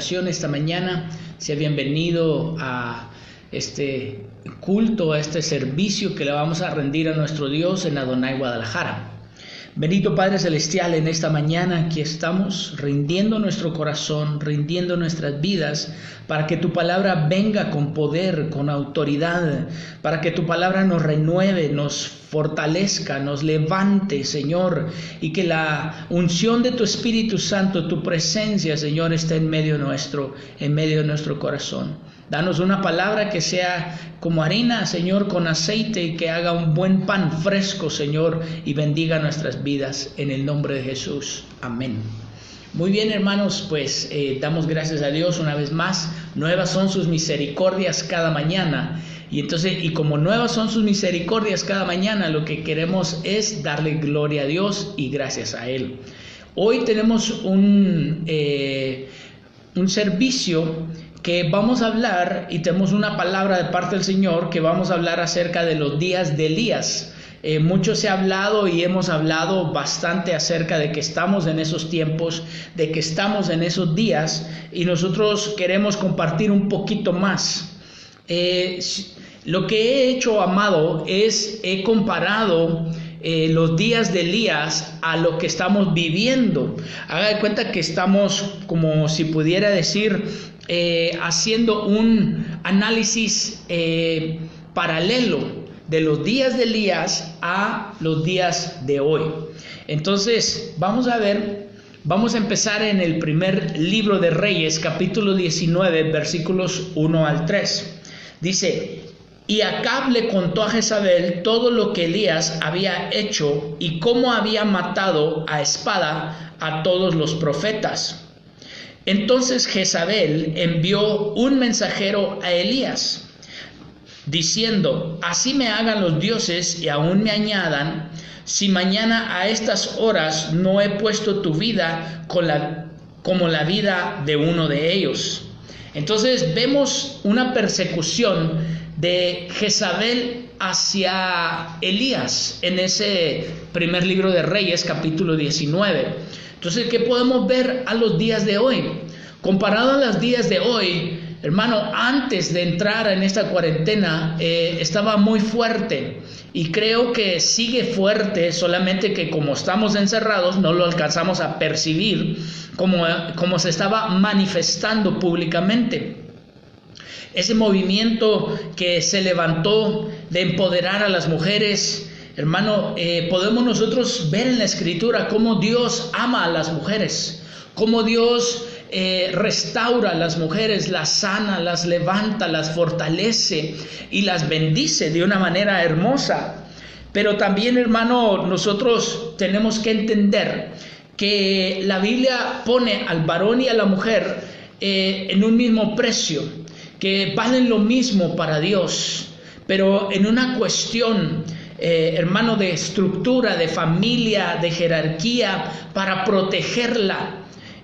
ocasión esta mañana. Sea bienvenido a este culto, a este servicio que le vamos a rendir a nuestro Dios en Adonai, Guadalajara. Bendito Padre Celestial, en esta mañana aquí estamos rindiendo nuestro corazón, rindiendo nuestras vidas para que tu palabra venga con poder, con autoridad, para que tu palabra nos renueve, nos fortalezca, nos levante, Señor, y que la unción de tu Espíritu Santo, tu presencia, Señor, esté en medio de nuestro corazón. Danos una palabra que sea como harina, Señor, con aceite, y que haga un buen pan fresco, Señor, y bendiga nuestras vidas en el nombre de Jesús. Amén. Muy bien, hermanos, pues damos gracias a Dios una vez más. Nuevas son sus misericordias cada mañana. Y como nuevas son sus misericordias cada mañana, lo que queremos es darle gloria a Dios y gracias a Él. Hoy tenemos un servicio que vamos a hablar, y tenemos una palabra de parte del Señor que vamos a hablar acerca de los días de Elías. Mucho se ha hablado y hemos hablado bastante acerca de que estamos en esos tiempos, de que estamos en esos días, y nosotros queremos compartir un poquito más. Lo que he hecho, amado, he comparado los días de Elías a lo que estamos viviendo. Haga de cuenta que estamos, como si pudiera decir, haciendo un análisis paralelo de los días de Elías a los días de hoy. Entonces, vamos a empezar en el primer libro de Reyes, capítulo 19, versículos 1 al 3. Dice: y Acab le contó a Jezabel todo lo que Elías había hecho y cómo había matado a espada a todos los profetas. Entonces Jezabel envió un mensajero a Elías, diciendo: así me hagan los dioses y aún me añadan, si mañana a estas horas no he puesto tu vida como la vida de uno de ellos. Entonces vemos una persecución de Jezabel hacia Elías en ese primer libro de Reyes, capítulo 19. Entonces, ¿qué podemos ver a los días de hoy? Comparado a los días de hoy, hermano, antes de entrar en esta cuarentena, estaba muy fuerte, y creo que sigue fuerte, solamente que como estamos encerrados no lo alcanzamos a percibir como se estaba manifestando públicamente. Ese movimiento que se levantó de empoderar a las mujeres, hermano, podemos nosotros ver en la Escritura cómo Dios ama a las mujeres, cómo Dios restaura a las mujeres, las sana, las levanta, las fortalece y las bendice de una manera hermosa. Pero también, hermano, nosotros tenemos que entender que la Biblia pone al varón y a la mujer en un mismo precio, que valen lo mismo para Dios, pero en una cuestión, hermano, de estructura, de familia, de jerarquía, para protegerla.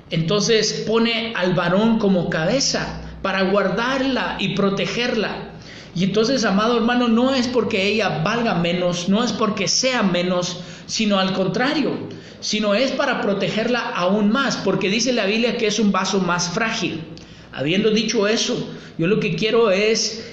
Entonces pone al varón como cabeza para guardarla y protegerla. Y entonces, amado hermano, no es porque ella valga menos, no es porque sea menos, sino al contrario, sino es para protegerla aún más, porque dice la Biblia que es un vaso más frágil. Habiendo dicho eso, yo lo que quiero es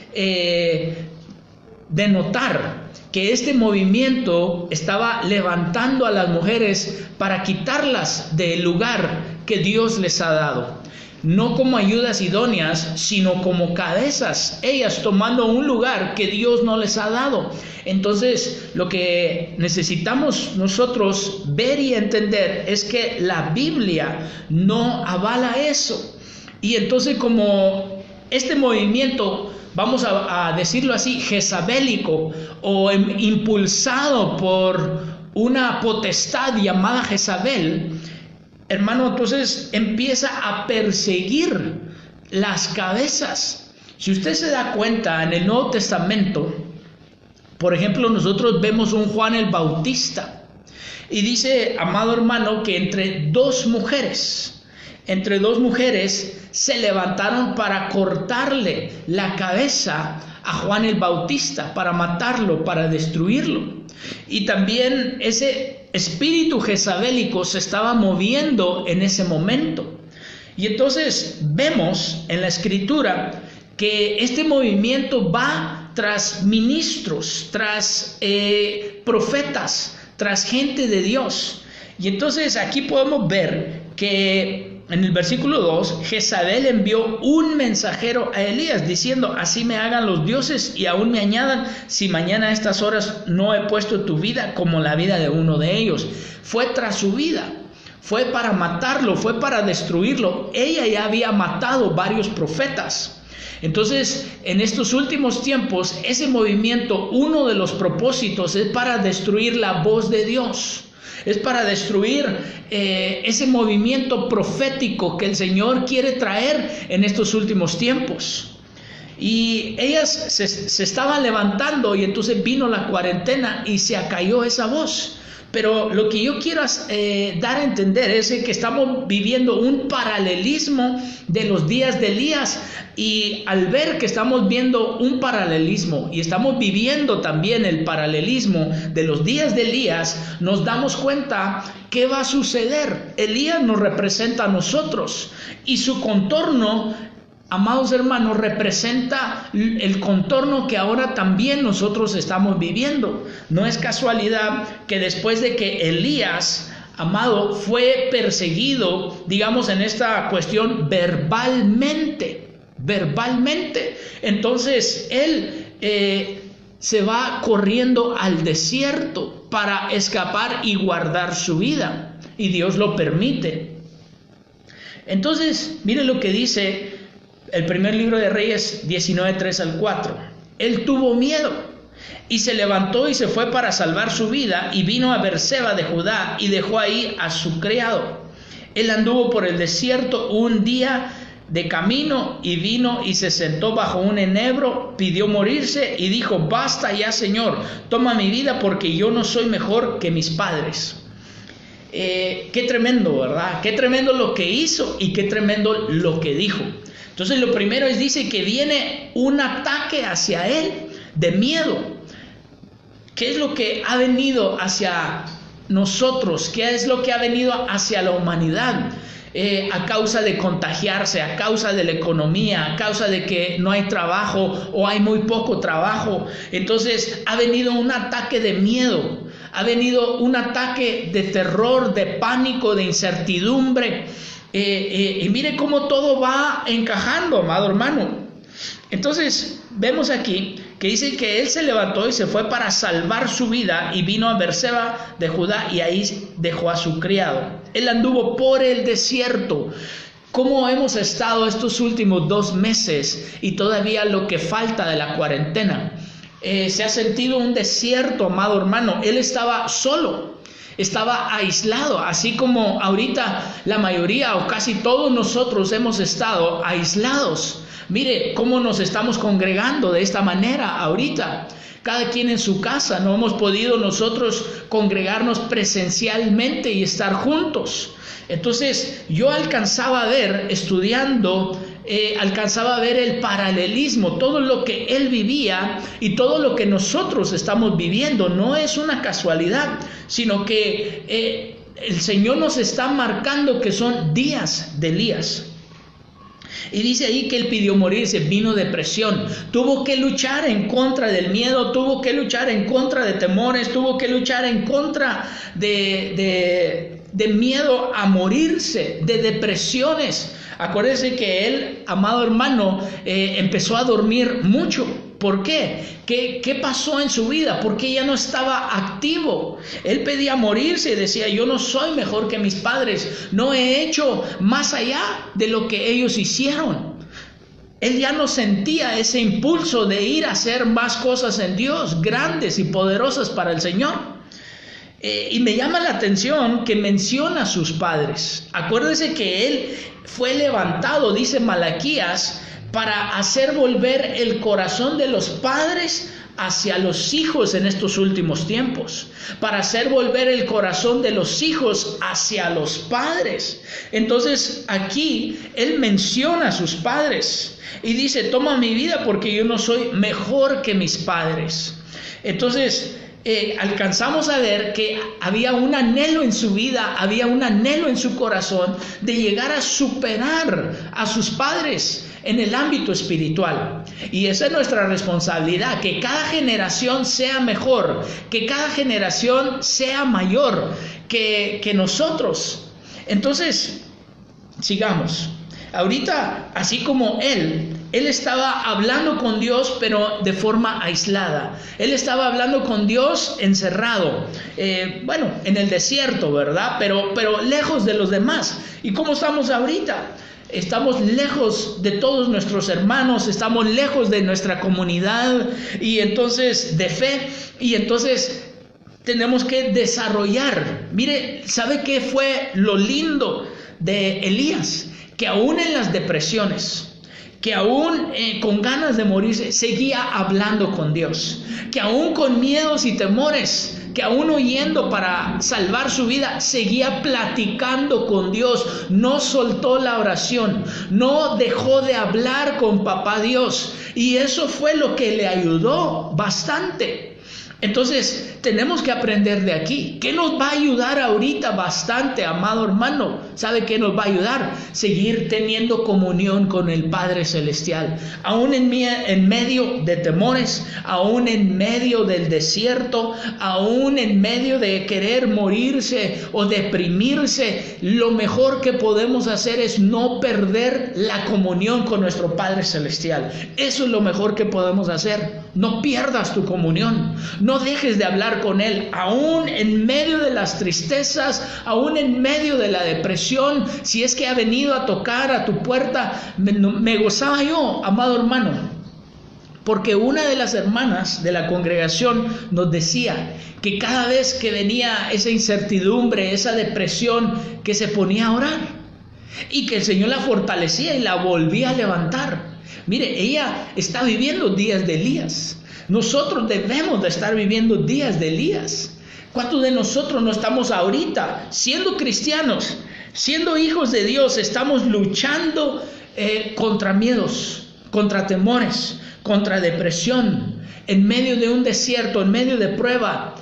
denotar que este movimiento estaba levantando a las mujeres para quitarlas del lugar que Dios les ha dado. No como ayudas idóneas, sino como cabezas, ellas tomando un lugar que Dios no les ha dado. Entonces, lo que necesitamos nosotros ver y entender es que la Biblia no avala eso. Y entonces, como este movimiento, vamos a decirlo así, jezabélico, o impulsado por una potestad llamada Jezabel, hermano, entonces empieza a perseguir las cabezas. Si usted se da cuenta, en el Nuevo Testamento, por ejemplo, nosotros vemos un Juan el Bautista, y dice, amado hermano, que entre dos mujeres se levantaron para cortarle la cabeza a Juan el Bautista, para matarlo, para destruirlo. Y también ese espíritu jezabélico se estaba moviendo en ese momento. Y entonces vemos en la Escritura que este movimiento va tras ministros, tras profetas, tras gente de Dios. Y entonces aquí podemos ver que en el versículo 2, Jezabel envió un mensajero a Elías diciendo: así me hagan los dioses y aún me añadan, si mañana a estas horas no he puesto tu vida como la vida de uno de ellos. Fue tras su vida, fue para matarlo, fue para destruirlo. Ella ya había matado varios profetas. Entonces, en estos últimos tiempos, ese movimiento, uno de los propósitos es para destruir la voz de Dios. Es para destruir ese movimiento profético que el Señor quiere traer en estos últimos tiempos. Y ellas se estaban levantando, y entonces vino la cuarentena y se acalló esa voz. Pero lo que yo quiero dar a entender es que estamos viviendo un paralelismo de los días de Elías, y al ver que estamos viendo un paralelismo y estamos viviendo también el paralelismo de los días de Elías, nos damos cuenta qué va a suceder. Elías nos representa a nosotros, y su contorno, amados hermanos, representa el contorno que ahora también nosotros estamos viviendo. No es casualidad que después de que Elías, amado, fue perseguido, digamos, en esta cuestión verbalmente, entonces él se va corriendo al desierto para escapar y guardar su vida, y Dios lo permite. Entonces, mire lo que dice el primer libro de Reyes 19:3-4. Él tuvo miedo y se levantó y se fue para salvar su vida, y vino a Berseba de Judá y dejó ahí a su criado. Él anduvo por el desierto un día de camino, y vino y se sentó bajo un enebro, pidió morirse y dijo: basta ya, Señor, toma mi vida, porque yo no soy mejor que mis padres. Qué tremendo, ¿verdad? Qué tremendo lo que hizo y qué tremendo lo que dijo. Entonces, lo primero dice que viene un ataque hacia él de miedo. ¿Qué es lo que ha venido hacia nosotros? ¿Qué es lo que ha venido hacia la humanidad? A causa de contagiarse, a causa de la economía, a causa de que no hay trabajo o hay muy poco trabajo. Entonces ha venido un ataque de miedo, ha venido un ataque de terror, de pánico, de incertidumbre. Y mire cómo todo va encajando, amado hermano. Entonces vemos aquí que dice que él se levantó y se fue para salvar su vida, y vino a Berseba de Judá y ahí dejó a su criado. Él anduvo por el desierto. ¿Cómo hemos estado estos últimos 2 meses y todavía lo que falta de la cuarentena? Se ha sentido un desierto, amado hermano. Él estaba solo, estaba aislado, así como ahorita la mayoría o casi todos nosotros hemos estado aislados. Mire cómo nos estamos congregando de esta manera ahorita, cada quien en su casa. No hemos podido nosotros congregarnos presencialmente y estar juntos. Entonces yo alcanzaba a ver, estudiando, alcanzaba a ver el paralelismo, todo lo que él vivía y todo lo que nosotros estamos viviendo. No es una casualidad, sino que el Señor nos está marcando que son días de Elías. Y dice ahí que él pidió morirse, vino depresión, tuvo que luchar en contra del miedo, tuvo que luchar en contra de temores, tuvo que luchar en contra de miedo a morirse, de depresiones. Acuérdese que él, amado hermano, empezó a dormir mucho. ¿Por qué? ¿Qué pasó en su vida? Porque ya no estaba activo. Él pedía morirse y decía: yo no soy mejor que mis padres, no he hecho más allá de lo que ellos hicieron. Él ya no sentía ese impulso de ir a hacer más cosas en Dios, grandes y poderosas para el Señor. Y me llama la atención que menciona a sus padres. Acuérdese que él fue levantado, dice Malaquías, para hacer volver el corazón de los padres hacia los hijos en estos últimos tiempos, para hacer volver el corazón de los hijos hacia los padres. Entonces aquí él menciona a sus padres y dice: toma mi vida porque yo no soy mejor que mis padres. Entonces alcanzamos a ver que había un anhelo en su vida, había un anhelo en su corazón de llegar a superar a sus padres en el ámbito espiritual. Y esa es nuestra responsabilidad, que cada generación sea mejor, que cada generación sea mayor que nosotros. Entonces, sigamos. Ahorita, así como él estaba hablando con Dios, pero de forma aislada. Él estaba hablando con Dios encerrado, en el desierto, ¿verdad? Pero lejos de los demás. ¿Y cómo estamos ahorita? Estamos lejos de todos nuestros hermanos, estamos lejos de nuestra comunidad y entonces de fe, y entonces tenemos que desarrollar. Mire, ¿sabe qué fue lo lindo de Elías? Que aún en las depresiones, que aún con ganas de morirse, seguía hablando con Dios, que aún con miedos y temores, que aún huyendo para salvar su vida, seguía platicando con Dios, no soltó la oración, no dejó de hablar con Papá Dios, y eso fue lo que le ayudó bastante. Entonces tenemos que aprender de aquí. ¿Qué nos va a ayudar ahorita bastante, amado hermano? ¿Sabe qué nos va a ayudar? Seguir teniendo comunión con el Padre Celestial. Aún en medio de temores, aún en medio del desierto, aún en medio de querer morirse o deprimirse, lo mejor que podemos hacer es no perder la comunión con nuestro Padre Celestial. Eso es lo mejor que podemos hacer. No pierdas tu comunión. No dejes de hablar con Él, aún en medio de las tristezas, aún en medio de la depresión. Si es que ha venido a tocar a tu puerta, me gozaba yo, amado hermano, porque una de las hermanas de la congregación nos decía que cada vez que venía esa incertidumbre, esa depresión, que se ponía a orar y que el Señor la fortalecía y la volvía a levantar. Mire, ella está viviendo días de Elías. Nosotros debemos de estar viviendo días de Elías. ¿Cuántos de nosotros no estamos ahorita, siendo cristianos, siendo hijos de Dios, estamos luchando contra miedos, contra temores, contra depresión, en medio de un desierto, en medio de prueba?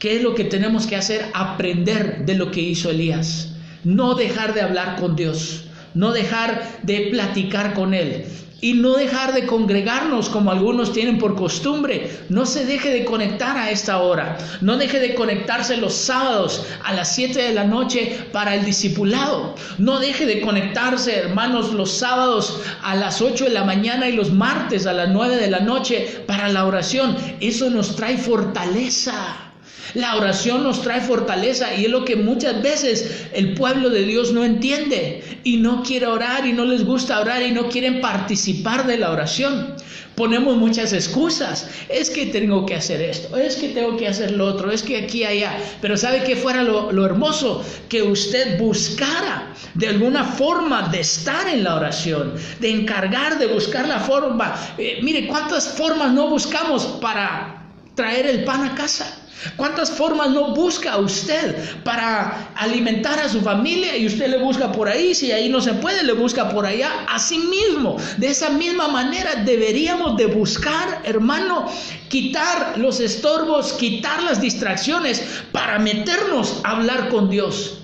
¿Qué es lo que tenemos que hacer? Aprender de lo que hizo Elías. No dejar de hablar con Dios, no dejar de platicar con Él. Y no dejar de congregarnos como algunos tienen por costumbre. No se deje de conectar a esta hora. No deje de conectarse los sábados a las 7 de la noche para el discipulado. No deje de conectarse, hermanos, los sábados a las 8 de la mañana y los martes a las 9 de la noche para la oración. Eso nos trae fortaleza. La oración nos trae fortaleza, y es lo que muchas veces el pueblo de Dios no entiende y no quiere orar y no les gusta orar y no quieren participar de la oración. Ponemos muchas excusas. Es que tengo que hacer esto, es que tengo que hacer lo otro, es que aquí, allá. Pero ¿sabe qué fuera lo hermoso? Que usted buscara de alguna forma de estar en la oración, de encargar, de buscar la forma. Mire, ¿cuántas formas no buscamos para traer el pan a casa? ¿Cuántas formas no busca usted para alimentar a su familia? Y usted le busca por ahí, si ahí no se puede, le busca por allá. Así mismo, de esa misma manera deberíamos de buscar, hermano, quitar los estorbos, quitar las distracciones para meternos a hablar con Dios.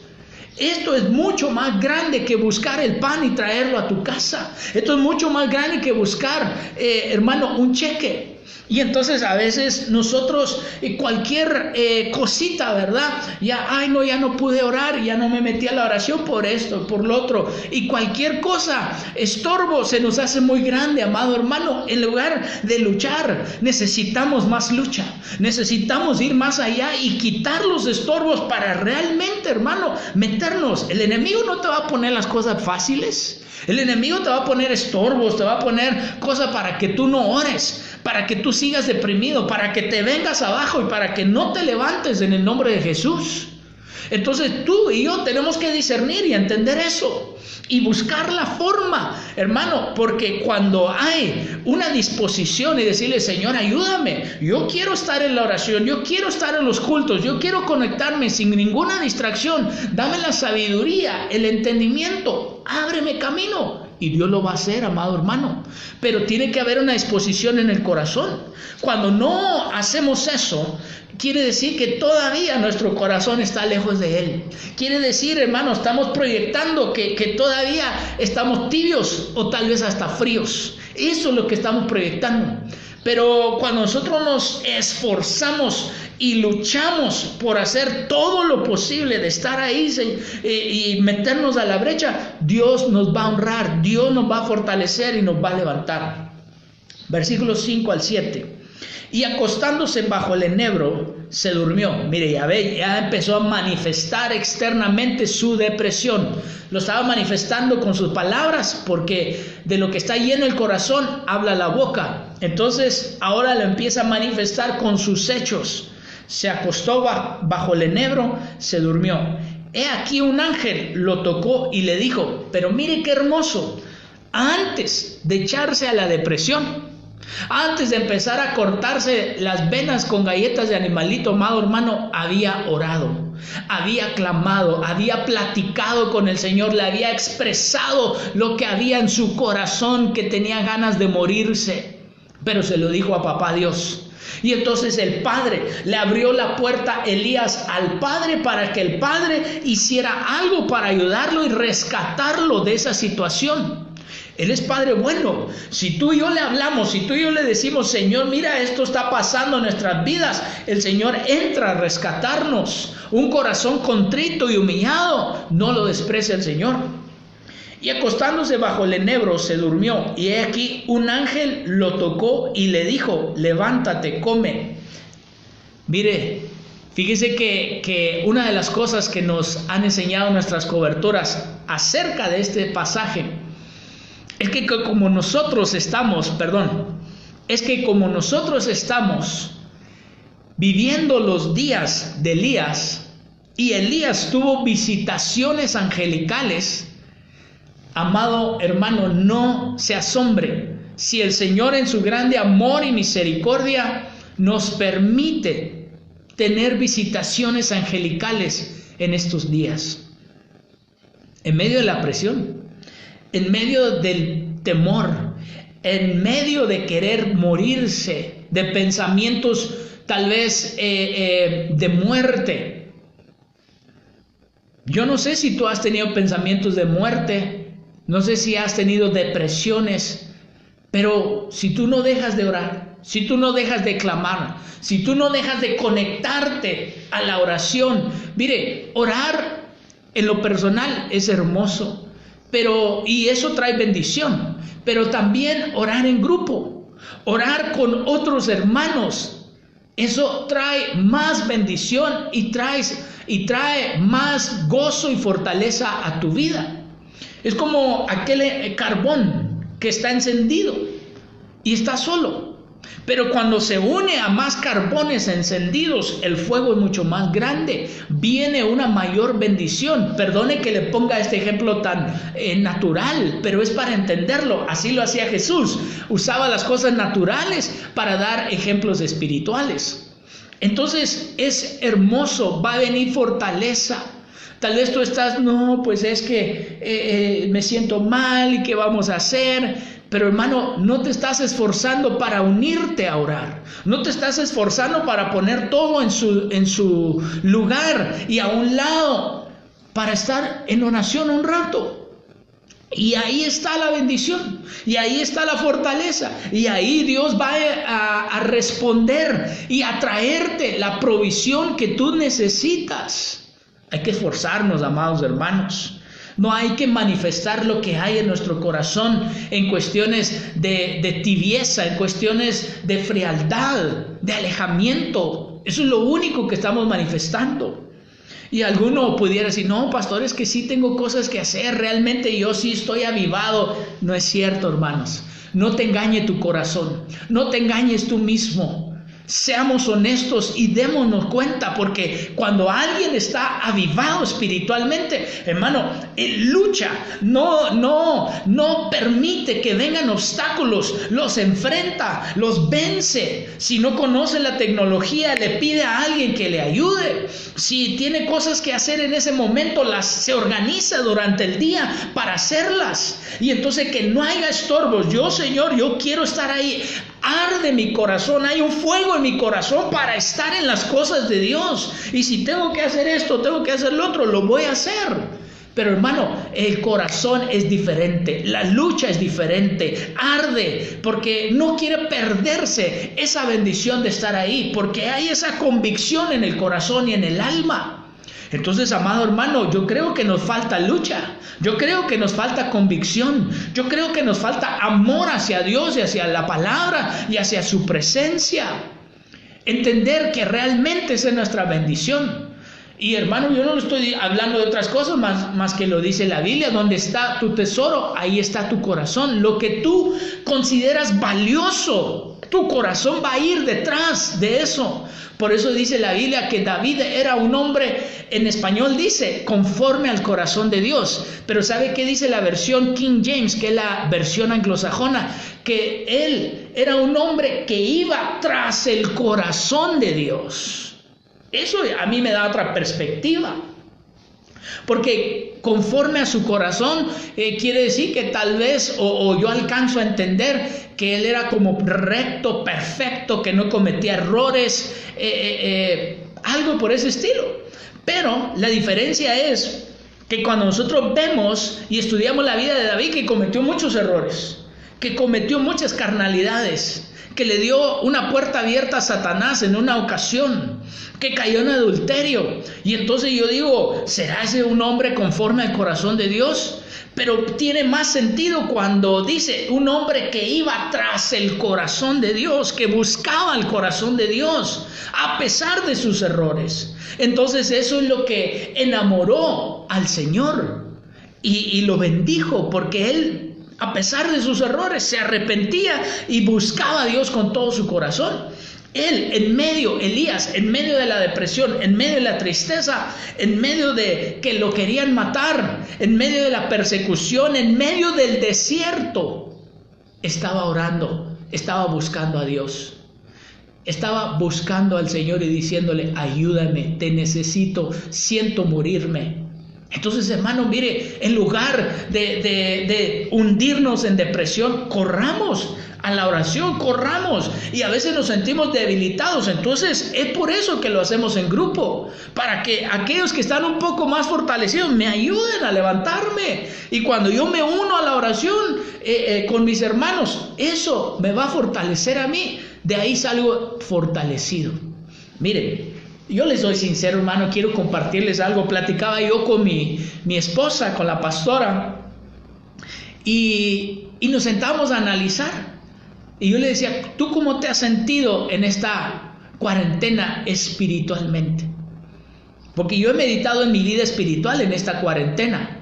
Esto es mucho más grande que buscar el pan y traerlo a tu casa. Esto es mucho más grande que buscar, hermano, un cheque. Y entonces a veces nosotros cualquier cosita, ¿verdad? Ya no pude orar, ya no me metí a la oración por esto, por lo otro. Y cualquier cosa, estorbo, se nos hace muy grande, amado hermano. En lugar de luchar, necesitamos más lucha. Necesitamos ir más allá y quitar los estorbos para realmente, hermano, meternos. El enemigo no te va a poner las cosas fáciles. El enemigo te va a poner estorbos, te va a poner cosas para que tú no ores, para que tú sigas deprimido, para que te vengas abajo y para que no te levantes en el nombre de Jesús. Entonces tú y yo tenemos que discernir y entender eso y buscar la forma, hermano, porque cuando hay una disposición y decirle, Señor, ayúdame, yo quiero estar en la oración, yo quiero estar en los cultos, yo quiero conectarme sin ninguna distracción, dame la sabiduría, el entendimiento, ábreme camino. y Dios lo va a hacer, amado hermano. Pero tiene que haber una disposición en el corazón. Cuando no hacemos eso, quiere decir que todavía nuestro corazón está lejos de Él. Quiere decir, hermano, estamos proyectando que todavía estamos tibios o tal vez hasta fríos. Eso es lo que estamos proyectando. Pero cuando nosotros nos esforzamos y luchamos por hacer todo lo posible de estar ahí y meternos a la brecha, Dios nos va a honrar, Dios nos va a fortalecer y nos va a levantar. Versículos 5 al 7. Y acostándose bajo el enebro, se durmió. Mire, ya empezó a manifestar externamente su depresión. Lo estaba manifestando con sus palabras, porque de lo que está lleno el corazón, habla la boca. Entonces, ahora lo empieza a manifestar con sus hechos. Se acostó bajo el enebro, se durmió. He aquí un ángel lo tocó y le dijo, pero mire qué hermoso, antes de echarse a la depresión, antes de empezar a cortarse las venas con galletas de animalito, amado hermano, había orado, había clamado, había platicado con el Señor, le había expresado lo que había en su corazón, que tenía ganas de morirse, pero se lo dijo a papá Dios. Y entonces el padre le abrió la puerta, Elías, al padre, para que el padre hiciera algo para ayudarlo y rescatarlo de esa situación. Él es Padre bueno. Si tú y yo le hablamos, si tú y yo le decimos, Señor, mira, esto está pasando en nuestras vidas, el Señor entra a rescatarnos. Un corazón contrito y humillado no lo desprecia el Señor. Y acostándose bajo el enebro se durmió, y he aquí un ángel lo tocó y le dijo, levántate, come. Mire, fíjese que una de las cosas que nos han enseñado nuestras coberturas acerca de este pasaje es que como nosotros estamos viviendo los días de Elías, y Elías tuvo visitaciones angelicales, amado hermano, no se asombre si el Señor en su grande amor y misericordia nos permite tener visitaciones angelicales en estos días. En medio de la presión, en medio del temor, en medio de querer morirse, de pensamientos tal vez de muerte. Yo no sé si tú has tenido pensamientos de muerte, no sé si has tenido depresiones, pero si tú no dejas de orar, si tú no dejas de clamar, si tú no dejas de conectarte a la oración, mire, orar en lo personal es hermoso. Y eso trae bendición, pero también orar en grupo, orar con otros hermanos, eso trae más bendición y trae más gozo y fortaleza a tu vida. Es como aquel carbón que está encendido y está solo, pero cuando se une a más carbones encendidos, el fuego es mucho más grande, viene una mayor bendición. Perdone que le ponga este ejemplo tan natural, pero es para entenderlo. Así lo hacía Jesús, usaba las cosas naturales para dar ejemplos espirituales. Entonces es hermoso, va a venir fortaleza. Tal vez tú estás, no, pues es que me siento mal y qué vamos a hacer. Pero hermano, no te estás esforzando para unirte a orar. No te estás esforzando para poner todo en su lugar y a un lado para estar en oración un rato. Y ahí está la bendición, y ahí está la fortaleza, y ahí Dios va a responder y a traerte la provisión que tú necesitas. Hay que esforzarnos, amados hermanos. No hay que manifestar lo que hay en nuestro corazón en cuestiones de tibieza, en cuestiones de frialdad, de alejamiento. Eso es lo único que estamos manifestando. Y alguno pudiera decir, no, pastor, es que sí tengo cosas que hacer, realmente yo sí estoy avivado. No es cierto, hermanos. No te engañe tu corazón, no te engañes tú mismo. Seamos honestos y démonos cuenta, porque cuando alguien está avivado espiritualmente, hermano, él lucha, no permite que vengan obstáculos, los enfrenta, los vence. Si no conoce la tecnología, le pide a alguien que le ayude. Si tiene cosas que hacer en ese momento, se organiza durante el día para hacerlas. Y entonces que no haya estorbos. Yo, Señor, yo quiero estar ahí. Arde mi corazón, hay un fuego en mi corazón para estar en las cosas de Dios. Y si tengo que hacer esto, tengo que hacer lo otro, lo voy a hacer. Pero hermano, el corazón es diferente, la lucha es diferente, arde, porque no quiere perderse esa bendición de estar ahí, porque hay esa convicción en el corazón y en el alma. Entonces, amado hermano, yo creo que nos falta lucha, yo creo que nos falta convicción, yo creo que nos falta amor hacia Dios y hacia la palabra y hacia su presencia. Entender que realmente esa es nuestra bendición. Y hermano, yo no estoy hablando de otras cosas más que lo dice la Biblia. Donde está tu tesoro, ahí está tu corazón. Lo que tú consideras valioso, tu corazón va a ir detrás de eso. Por eso dice la Biblia que David era un hombre, en español dice, conforme al corazón de Dios. Pero ¿sabe qué dice la versión King James, que es la versión anglosajona? Que él era un hombre que iba tras el corazón de Dios. Eso a mí me da otra perspectiva. Porque conforme a su corazón quiere decir que tal vez, o yo alcanzo a entender que él era como recto, perfecto, que no cometía errores, algo por ese estilo. Pero la diferencia es que cuando nosotros vemos y estudiamos la vida de David, que cometió muchos errores, que cometió muchas carnalidades, que le dio una puerta abierta a Satanás en una ocasión, que cayó en adulterio. Y entonces yo digo, ¿será ese un hombre conforme al corazón de Dios? Pero tiene más sentido cuando dice un hombre que iba tras el corazón de Dios, que buscaba el corazón de Dios a pesar de sus errores. Entonces eso es lo que enamoró al Señor y lo bendijo, porque él, a pesar de sus errores, se arrepentía y buscaba a Dios con todo su corazón. Él, Elías, en medio de la depresión, en medio de la tristeza, en medio de que lo querían matar, en medio de la persecución, en medio del desierto, estaba orando, estaba buscando a Dios. Estaba buscando al Señor y diciéndole, ayúdame, te necesito, siento morirme. Entonces, hermano, mire, en lugar de hundirnos en depresión, corramos a la oración, corramos. Y a veces nos sentimos debilitados. Entonces, es por eso que lo hacemos en grupo, para que aquellos que están un poco más fortalecidos me ayuden a levantarme. Y cuando yo me uno a la oración con mis hermanos, eso me va a fortalecer a mí. De ahí salgo fortalecido. Miren, yo les soy sincero, hermano, quiero compartirles algo. Platicaba yo con mi esposa, con la pastora, y nos sentamos a analizar. Y yo le decía, ¿tú cómo te has sentido en esta cuarentena espiritualmente? Porque yo he meditado en mi vida espiritual en esta cuarentena.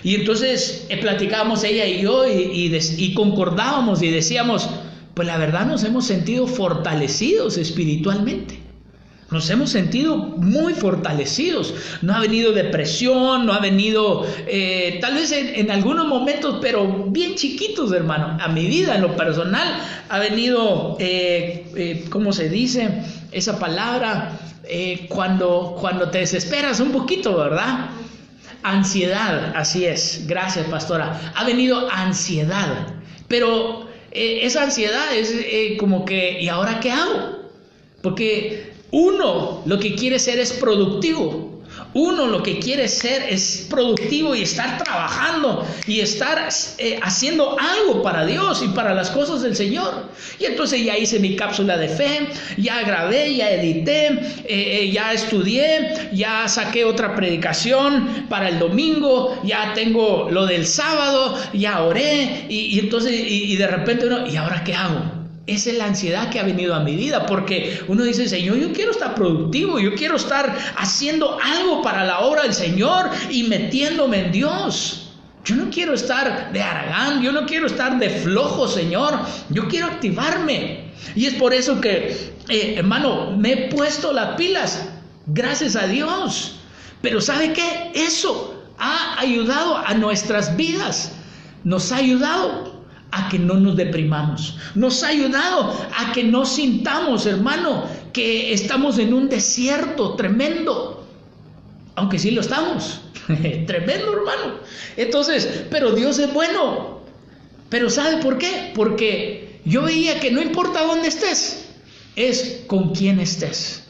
Y entonces platicábamos ella y yo y concordábamos y decíamos, pues la verdad nos hemos sentido fortalecidos espiritualmente. Nos hemos sentido muy fortalecidos. No ha venido depresión, no ha venido, tal vez en algunos momentos, pero bien chiquitos, hermano. A mi vida, en lo personal, ha venido, ¿cómo se dice esa palabra? Cuando te desesperas un poquito, ¿verdad? Ansiedad, así es. Gracias, pastora. Ha venido ansiedad. Pero esa ansiedad es como que, ¿y ahora qué hago? Porque uno lo que quiere ser es productivo. Uno lo que quiere ser es productivo y estar trabajando y estar haciendo algo para Dios y para las cosas del Señor. Y entonces ya hice mi cápsula de fe, ya grabé, ya edité, ya estudié, ya saqué otra predicación para el domingo, ya tengo lo del sábado, ya oré y entonces y de repente uno, ¿y ahora qué hago? Esa es la ansiedad que ha venido a mi vida, porque uno dice, Señor, yo quiero estar productivo, yo quiero estar haciendo algo para la obra del Señor y metiéndome en Dios. Yo no quiero estar de haragán, yo no quiero estar de flojo, Señor, yo quiero activarme. Y es por eso que, hermano, me he puesto las pilas, gracias a Dios. Pero ¿sabe qué? Eso ha ayudado a nuestras vidas, nos ha ayudado a que no nos deprimamos, nos ha ayudado a que no sintamos, hermano, que estamos en un desierto tremendo, aunque sí lo estamos, tremendo, hermano. Entonces, pero Dios es bueno. Pero ¿sabe por qué? Porque yo veía que no importa dónde estés, es con quién estés.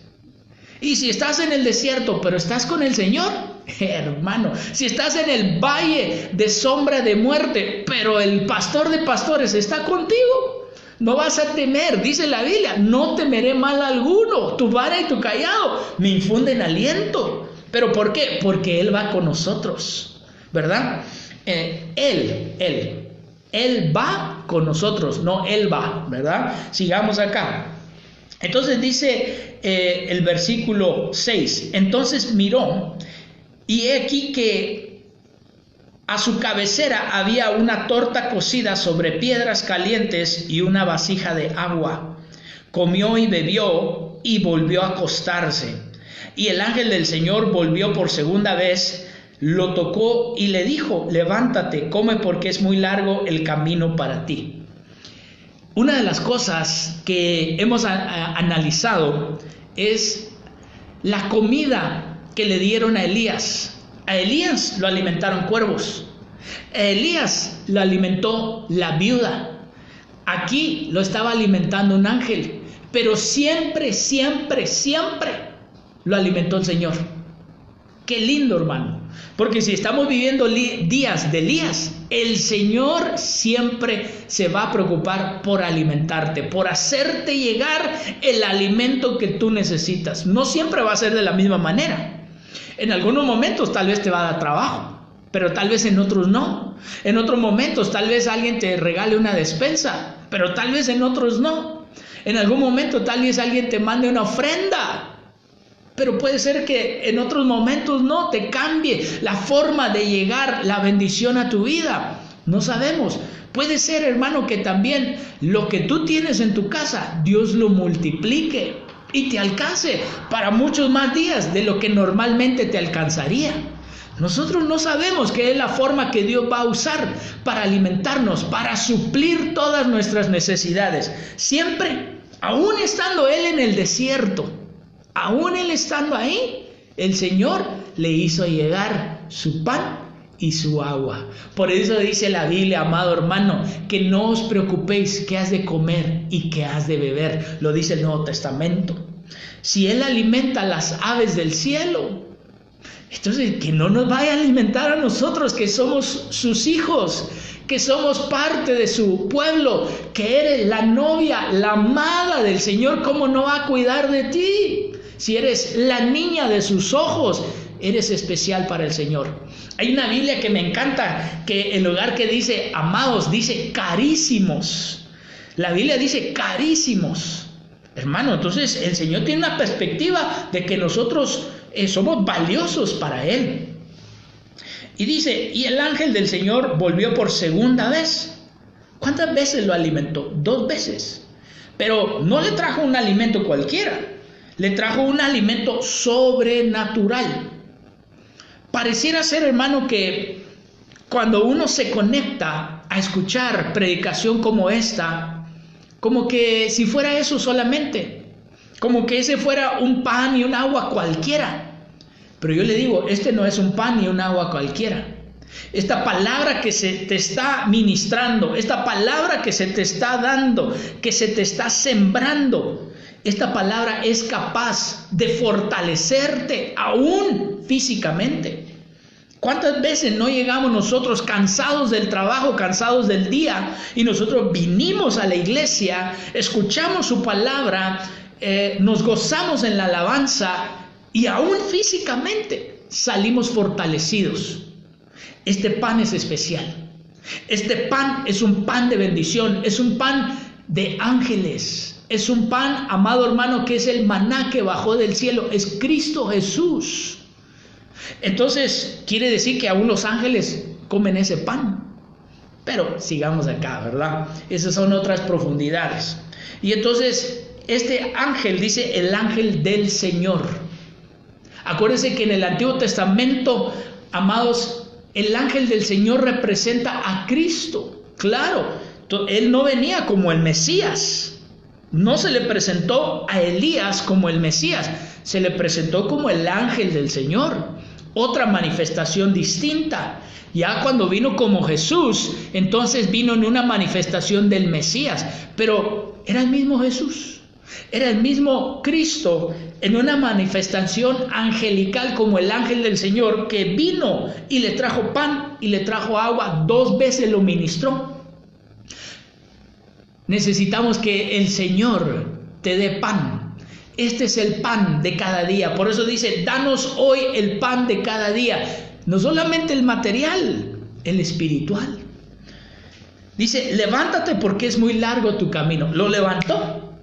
Y si estás en el desierto, pero estás con el Señor, hermano, si estás en el valle de sombra de muerte, pero el pastor de pastores está contigo, no vas a temer, dice la Biblia, no temeré mal alguno, tu vara y tu cayado me infunden aliento. ¿Pero por qué? Porque Él va con nosotros, ¿verdad? Él va con nosotros, no Él va, ¿verdad? Sigamos acá. Entonces dice el versículo 6, entonces miró, y he aquí que a su cabecera había una torta cocida sobre piedras calientes y una vasija de agua. Comió y bebió y volvió a acostarse. Y el ángel del Señor volvió por segunda vez, lo tocó y le dijo, levántate, come porque es muy largo el camino para ti. Una de las cosas que hemos analizado es la comida que le dieron a Elías. A Elías lo alimentaron cuervos. A Elías lo alimentó la viuda. Aquí lo estaba alimentando un ángel. Pero siempre, siempre, siempre lo alimentó el Señor. Qué lindo, hermano. Porque si estamos viviendo días de Elías, el Señor siempre se va a preocupar por alimentarte, por hacerte llegar el alimento que tú necesitas. No siempre va a ser de la misma manera. En algunos momentos tal vez te va a dar trabajo, pero tal vez en otros no. En otros momentos tal vez alguien te regale una despensa, pero tal vez en otros no. En algún momento tal vez alguien te mande una ofrenda, pero puede ser que en otros momentos no, te cambie la forma de llegar la bendición a tu vida. No sabemos. Puede ser, hermano, que también lo que tú tienes en tu casa, Dios lo multiplique y te alcance para muchos más días de lo que normalmente te alcanzaría. Nosotros no sabemos qué es la forma que Dios va a usar para alimentarnos, para suplir todas nuestras necesidades. Siempre, aún estando Él en el desierto, aún Él estando ahí, el Señor le hizo llegar su pan y su agua. Por eso dice la Biblia, amado hermano, que no os preocupéis qué has de comer y qué has de beber. Lo dice el Nuevo Testamento. Si Él alimenta a las aves del cielo, entonces que no nos vaya a alimentar a nosotros, que somos sus hijos, que somos parte de su pueblo, que eres la novia, la amada del Señor. ¿Cómo no va a cuidar de ti? Si eres la niña de sus ojos, eres especial para el Señor. Hay una Biblia que me encanta, que en lugar que dice amados, dice carísimos. La Biblia dice carísimos. Hermano, entonces el Señor tiene una perspectiva de que nosotros somos valiosos para Él. Y dice, y el ángel del Señor volvió por segunda vez. ¿Cuántas veces lo alimentó? 2 veces. Pero no le trajo un alimento cualquiera. Le trajo un alimento sobrenatural. Pareciera ser, hermano, que cuando uno se conecta a escuchar predicación como esta, como que si fuera eso solamente, como que ese fuera un pan y un agua cualquiera. Pero yo le digo, este no es un pan ni un agua cualquiera. Esta palabra que se te está ministrando, esta palabra que se te está dando, que se te está sembrando, esta palabra es capaz de fortalecerte aún físicamente. ¿Cuántas veces no llegamos nosotros cansados del trabajo, cansados del día, y nosotros vinimos a la iglesia, escuchamos su palabra, nos gozamos en la alabanza y aún físicamente salimos fortalecidos? Este pan es especial. Este pan es un pan de bendición, es un pan de ángeles. Es un pan, amado hermano, que es el maná que bajó del cielo, es Cristo Jesús. Entonces, quiere decir que aún los ángeles comen ese pan. Pero sigamos acá, ¿verdad? Esas son otras profundidades. Y entonces este ángel dice el ángel del Señor. Acuérdense que en el Antiguo Testamento, amados, el ángel del Señor representa a Cristo. Claro, él no venía como el Mesías. No se le presentó a Elías como el Mesías, se le presentó como el ángel del Señor. Otra manifestación distinta. Ya cuando vino como Jesús, entonces vino en una manifestación del Mesías, pero era el mismo Jesús, era el mismo Cristo en una manifestación angelical como el ángel del Señor, que vino y le trajo pan y le trajo agua, 2 veces lo ministró. Necesitamos que el Señor te dé pan. Este es el pan de cada día. Por eso dice, danos hoy el pan de cada día. No solamente el material, el espiritual. Dice, levántate porque es muy largo tu camino. Lo levantó.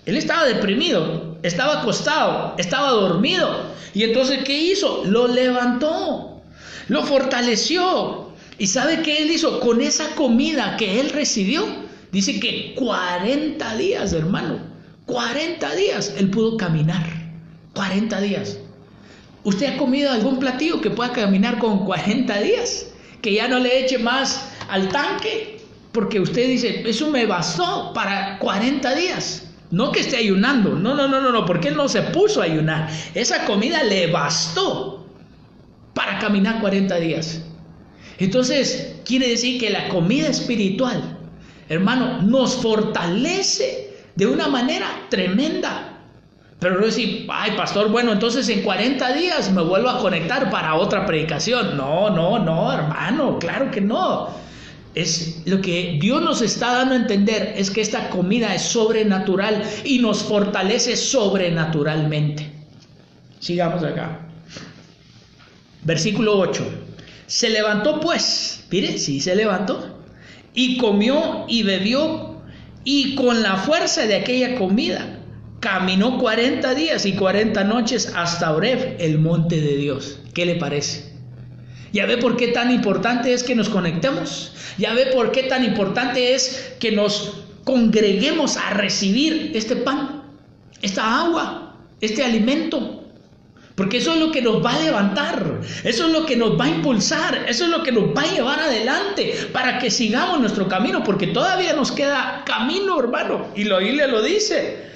Él estaba deprimido, estaba acostado, estaba dormido. Y entonces, ¿qué hizo? Lo levantó, lo fortaleció. ¿Y sabe qué él hizo? Con esa comida que él recibió, dice que 40 días, hermano, 40 días él pudo caminar. 40 días. ¿Usted ha comido algún platillo que pueda caminar con 40 días? Que ya no le eche más al tanque, porque usted dice, eso me bastó para 40 días. No que esté ayunando, no, porque él no se puso a ayunar. Esa comida le bastó para caminar 40 días. Entonces, quiere decir que la comida espiritual, hermano, nos fortalece de una manera tremenda. Pero no decir, ay pastor, bueno, entonces en 40 días me vuelvo a conectar para otra predicación. No, hermano, claro que no. Es lo que Dios nos está dando a entender, es que esta comida es sobrenatural y nos fortalece sobrenaturalmente. Sigamos acá. Versículo 8. Se levantó pues, mire, sí se levantó, y comió y bebió, y con la fuerza de aquella comida caminó 40 días y 40 noches hasta Horeb, el monte de Dios. ¿Qué le parece? ¿Ya ve por qué tan importante es que nos conectemos? ¿Ya ve por qué tan importante es que nos congreguemos a recibir este pan, esta agua, este alimento? Porque eso es lo que nos va a levantar, eso es lo que nos va a impulsar, eso es lo que nos va a llevar adelante para que sigamos nuestro camino, porque todavía nos queda camino, hermano, y la Biblia lo dice.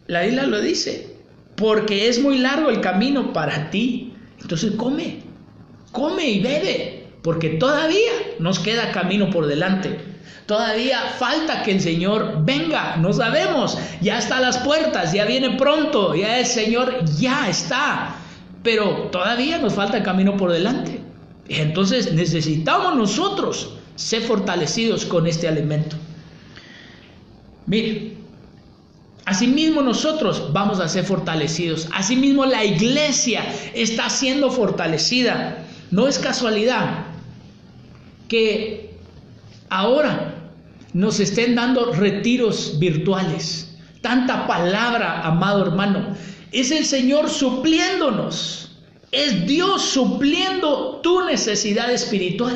La Biblia lo dice, porque es muy largo el camino para ti. Entonces come y bebe, porque todavía nos queda camino por delante. Todavía falta que el Señor venga, no sabemos, ya está a las puertas, ya viene pronto, ya el Señor ya está, pero todavía nos falta camino por delante. Entonces necesitamos nosotros ser fortalecidos con este alimento. Mire, asimismo nosotros vamos a ser fortalecidos. Asimismo la iglesia está siendo fortalecida. No es casualidad que ahora nos estén dando retiros virtuales. Tanta palabra, amado hermano. Es el Señor supliéndonos. Es Dios supliendo tu necesidad espiritual.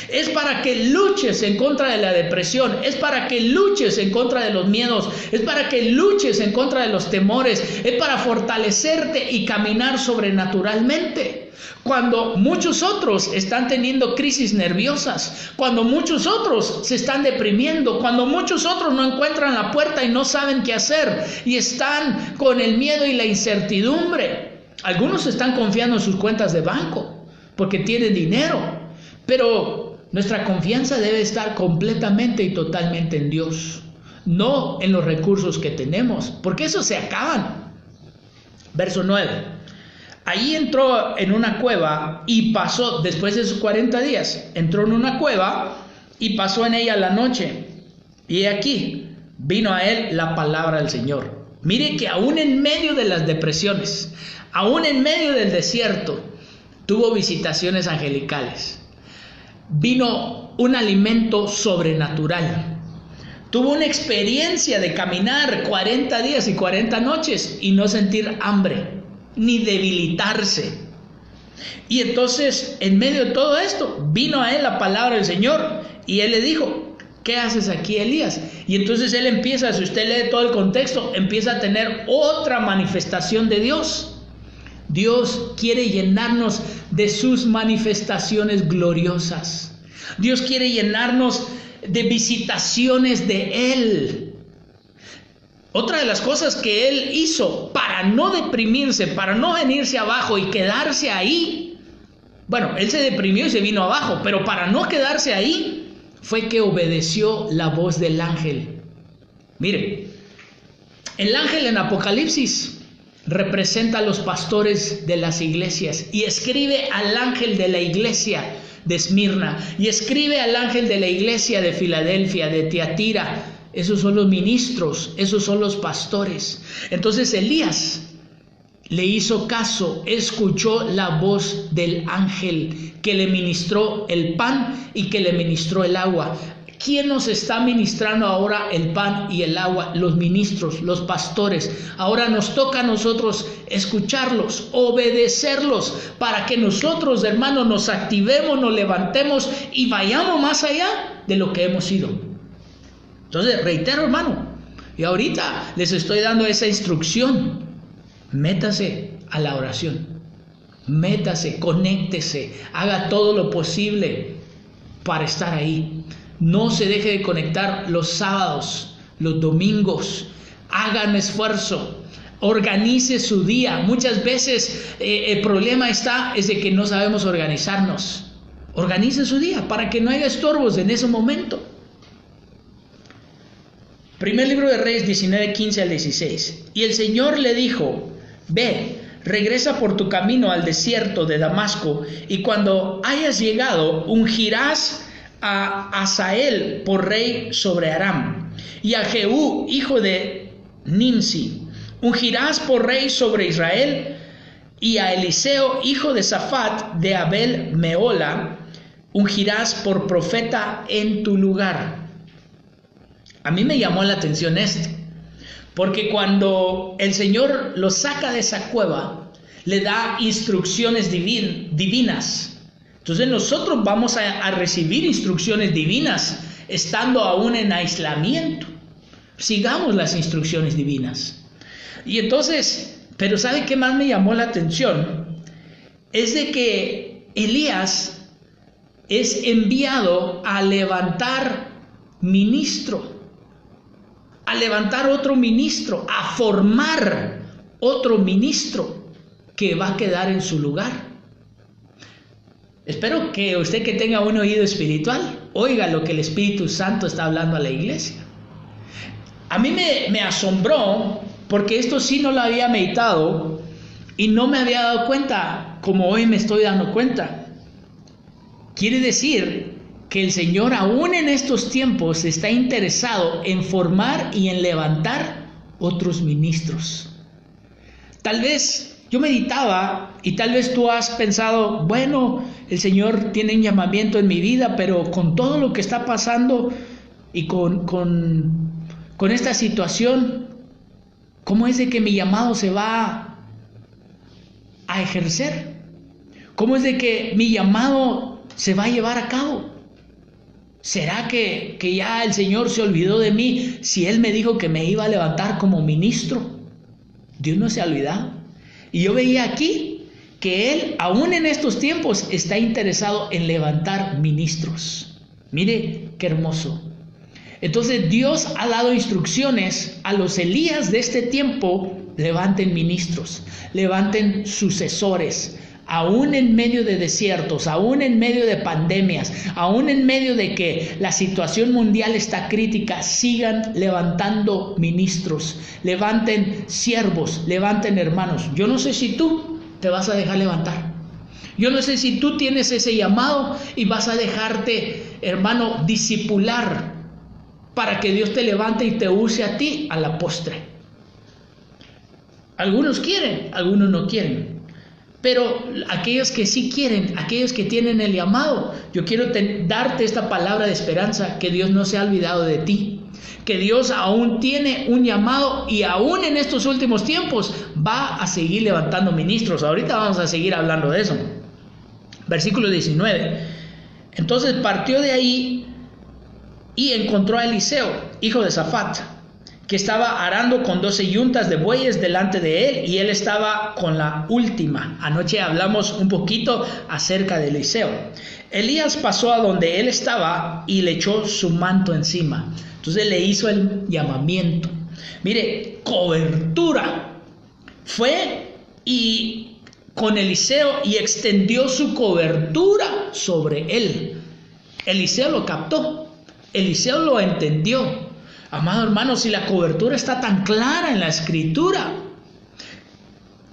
Es para que luches en contra de la depresión, es para que luches en contra de los miedos, es para que luches en contra de los temores, es para fortalecerte y caminar sobrenaturalmente. Cuando muchos otros están teniendo crisis nerviosas, cuando muchos otros se están deprimiendo, cuando muchos otros no encuentran la puerta y no saben qué hacer y están con el miedo y la incertidumbre. Algunos están confiando en sus cuentas de banco porque tienen dinero, pero nuestra confianza debe estar completamente y totalmente en Dios, no en los recursos que tenemos, porque esos se acaban. Verso 9. Ahí entró en una cueva y pasó, después de sus 40 días, entró en una cueva y pasó en ella la noche. Y aquí vino a él la palabra del Señor. Mire que aún en medio de las depresiones, aún en medio del desierto, tuvo visitaciones angelicales. Vino un alimento sobrenatural. Tuvo una experiencia de caminar 40 días y 40 noches y no sentir hambre, ni debilitarse. Y entonces, en medio de todo esto, vino a él la palabra del Señor y él le dijo, ¿qué haces aquí, Elías? Y entonces él empieza, si usted lee todo el contexto, empieza a tener otra manifestación de Dios. Dios quiere llenarnos de sus manifestaciones gloriosas. Dios quiere llenarnos de visitaciones de Él. Otra de las cosas que Él hizo para no deprimirse, para no venirse abajo y quedarse ahí, bueno, Él se deprimió y se vino abajo, pero para no quedarse ahí, fue que obedeció la voz del ángel. Mire, el ángel en Apocalipsis representa a los pastores de las iglesias y escribe al ángel de la iglesia de Esmirna y escribe al ángel de la iglesia de Filadelfia, de Tiatira. Esos son los ministros, esos son los pastores. Entonces Elías le hizo caso, escuchó la voz del ángel que le ministró el pan y que le ministró el agua. ¿Quién nos está ministrando ahora el pan y el agua? Los ministros, los pastores. Ahora nos toca a nosotros escucharlos, obedecerlos, para que nosotros, hermanos, nos activemos, nos levantemos y vayamos más allá de lo que hemos sido. Entonces, reitero, hermano, y ahorita les estoy dando esa instrucción. Métase a la oración. Métase, conéctese, haga todo lo posible para estar ahí. No se deje de conectar los sábados, los domingos. Hagan esfuerzo. Organice su día. Muchas veces el problema es de que no sabemos organizarnos. Organice su día para que no haya estorbos en ese momento. Primer libro de Reyes 19, 15 al 16. Y el Señor le dijo: ve, regresa por tu camino al desierto de Damasco, y cuando hayas llegado, ungirás a Asael por rey sobre Aram, y a Jehú, hijo de Nimsi, ungirás por rey sobre Israel, y a Eliseo, hijo de Safat, de Abel Meola, ungirás por profeta en tu lugar. A mí me llamó la atención esto, porque cuando el Señor lo saca de esa cueva, le da instrucciones divinas. Entonces nosotros vamos a recibir instrucciones divinas estando aún en aislamiento. Sigamos las instrucciones divinas. Y entonces, pero ¿sabe qué más me llamó la atención? Es de que Elías es enviado a levantar ministro, a levantar otro ministro, a formar otro ministro que va a quedar en su lugar. Espero que usted, que tenga un oído espiritual, oiga lo que el Espíritu Santo está hablando a la iglesia. A mí me asombró, porque esto sí no lo había meditado y no me había dado cuenta como hoy me estoy dando cuenta. Quiere decir que el Señor aún en estos tiempos está interesado en formar y en levantar otros ministros. Tal vez yo meditaba y tal vez tú has pensado, bueno, el Señor tiene un llamamiento en mi vida, pero con todo lo que está pasando y con esta situación, ¿cómo es de que mi llamado se va a ejercer? ¿Cómo es de que mi llamado se va a llevar a cabo? ¿Será que ya el Señor se olvidó de mí si Él me dijo que me iba a levantar como ministro? Dios no se ha olvidado. Y yo veía aquí que Él, aún en estos tiempos, está interesado en levantar ministros. Mire qué hermoso. Entonces Dios ha dado instrucciones a los Elías de este tiempo: levanten ministros, levanten sucesores, aún en medio de desiertos, aún en medio de pandemias, aún en medio de que la situación mundial está crítica. Sigan levantando ministros, levanten siervos, levanten hermanos. Yo no sé si tú te vas a dejar levantar. Yo no sé si tú tienes ese llamado y vas a dejarte, hermano, discipular para que Dios te levante y te use a ti a la postre. Algunos quieren, algunos no quieren. Pero aquellos que sí quieren, aquellos que tienen el llamado, yo quiero darte esta palabra de esperanza, que Dios no se ha olvidado de ti, que Dios aún tiene un llamado y aún en estos últimos tiempos va a seguir levantando ministros. Ahorita vamos a seguir hablando de eso. Versículo 19. Entonces partió de ahí y encontró a Eliseo, hijo de Safat, que estaba arando con 12 yuntas de bueyes delante de él, y él estaba con la última. Anoche hablamos un poquito acerca de Eliseo. Elías pasó a donde él estaba y le echó su manto encima. Entonces le hizo el llamamiento. Mire, cobertura. Fue y con Eliseo y extendió su cobertura sobre él. Eliseo lo captó. Eliseo lo entendió. Amado hermano, si la cobertura está tan clara en la escritura,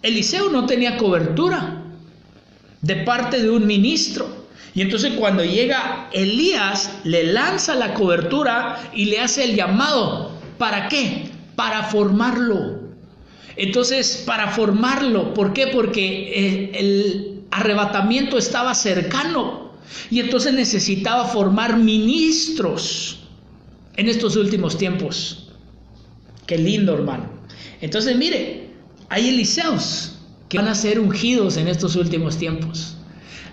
Eliseo no tenía cobertura de parte de un ministro. Y entonces cuando llega Elías, le lanza la cobertura y le hace el llamado. ¿Para qué? Para formarlo. Entonces, para formarlo, ¿por qué? Porque el arrebatamiento estaba cercano. Y entonces necesitaba formar ministros en estos últimos tiempos. Qué lindo, hermano. Entonces, mire, hay Eliseos que van a ser ungidos en estos últimos tiempos.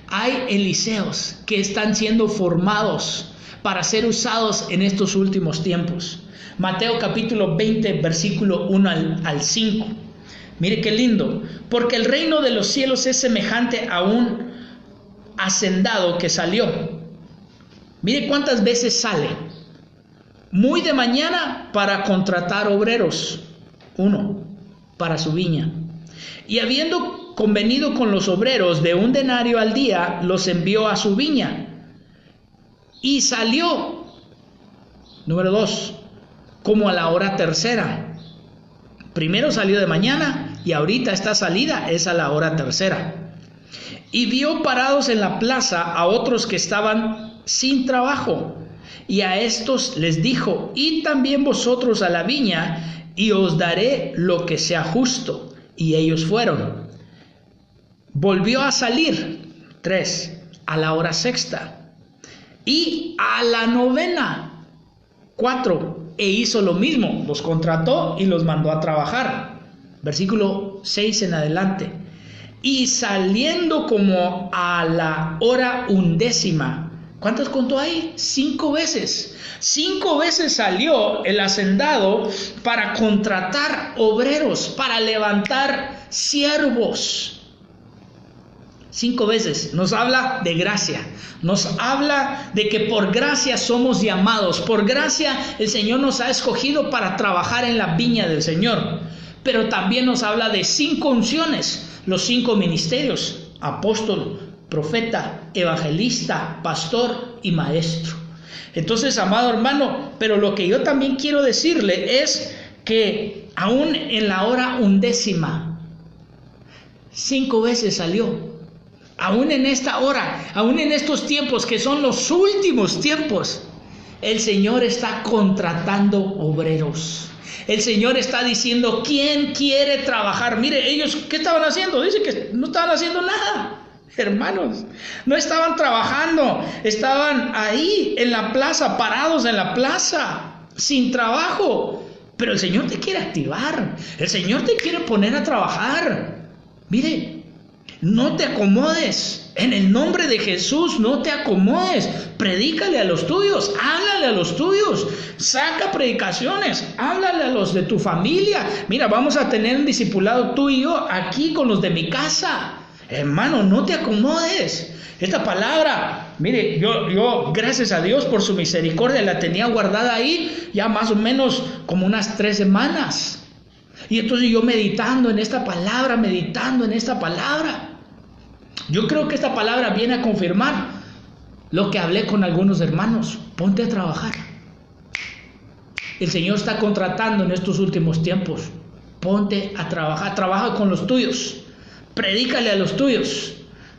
Hay Eliseos que están siendo formados para ser usados en estos últimos tiempos. Mateo capítulo 20, versículo 1 al 5. Mire qué lindo. Porque el reino de los cielos es semejante a un hacendado que salió. Mire cuántas veces sale. Muy de mañana para contratar obreros. 1, para su viña. Y habiendo convenido con los obreros de 1 denario al día, los envió a su viña. Y salió. Número 2, como a la hora tercera. Primero salió de mañana y ahorita esta salida es a la hora tercera. Y vio parados en la plaza a otros que estaban sin trabajo, y a estos les dijo: id también vosotros a la viña, y os daré lo que sea justo. Y ellos fueron. Volvió a salir, 3, a la hora sexta, y a la novena, 4, e hizo lo mismo, los contrató y los mandó a trabajar. Versículo 6 en adelante. Y saliendo como a la hora 11. ¿Cuántas contó ahí? 5 veces. 5 veces salió el hacendado para contratar obreros, para levantar siervos. 5 veces. Nos habla de gracia. Nos habla de que por gracia somos llamados. Por gracia el Señor nos ha escogido para trabajar en la viña del Señor. Pero también nos habla de 5 unciones. Los 5 ministerios: apóstol, profeta, evangelista, pastor y maestro. Entonces, amado hermano, pero lo que yo también quiero decirle es que aún en la hora 11, 5 veces salió. Aún en esta hora, aún en estos tiempos que son los últimos tiempos, el Señor está contratando obreros. El Señor está diciendo: ¿quién quiere trabajar? Mire, ellos, ¿qué estaban haciendo? Dice que no estaban haciendo nada, hermanos. No estaban trabajando. Estaban ahí en la plaza, parados en la plaza, sin trabajo. Pero el Señor te quiere activar. El Señor te quiere poner a trabajar. Mire, no te acomodes. En el nombre de Jesús, no te acomodes. Predícale a los tuyos, háblale a los tuyos, saca predicaciones, háblale a los de tu familia. Mira, vamos a tener un discipulado tú y yo aquí con los de mi casa. Hermano, no te acomodes. Esta palabra, mire, yo gracias a Dios por su misericordia la tenía guardada ahí ya más o menos como unas 3 semanas. Y entonces yo meditando en esta palabra. Yo creo que esta palabra viene a confirmar lo que hablé con algunos hermanos. Ponte a trabajar. El Señor está contratando en estos últimos tiempos. Ponte a trabajar. Trabaja con los tuyos. Predícale a los tuyos.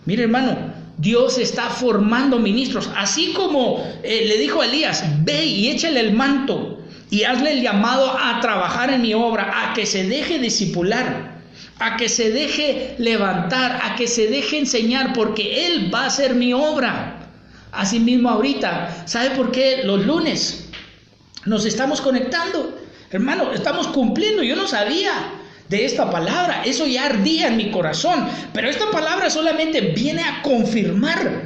Mire, hermano, Dios está formando ministros. Así como le dijo a Elías: ve y échale el manto y hazle el llamado a trabajar en mi obra, a que se deje discipular, a que se deje levantar, a que se deje enseñar, porque Él va a hacer mi obra. Así mismo ahorita, ¿sabe por qué los lunes nos estamos conectando? Hermano, estamos cumpliendo. Yo no sabía de esta palabra, eso ya ardía en mi corazón, pero esta palabra solamente viene a confirmar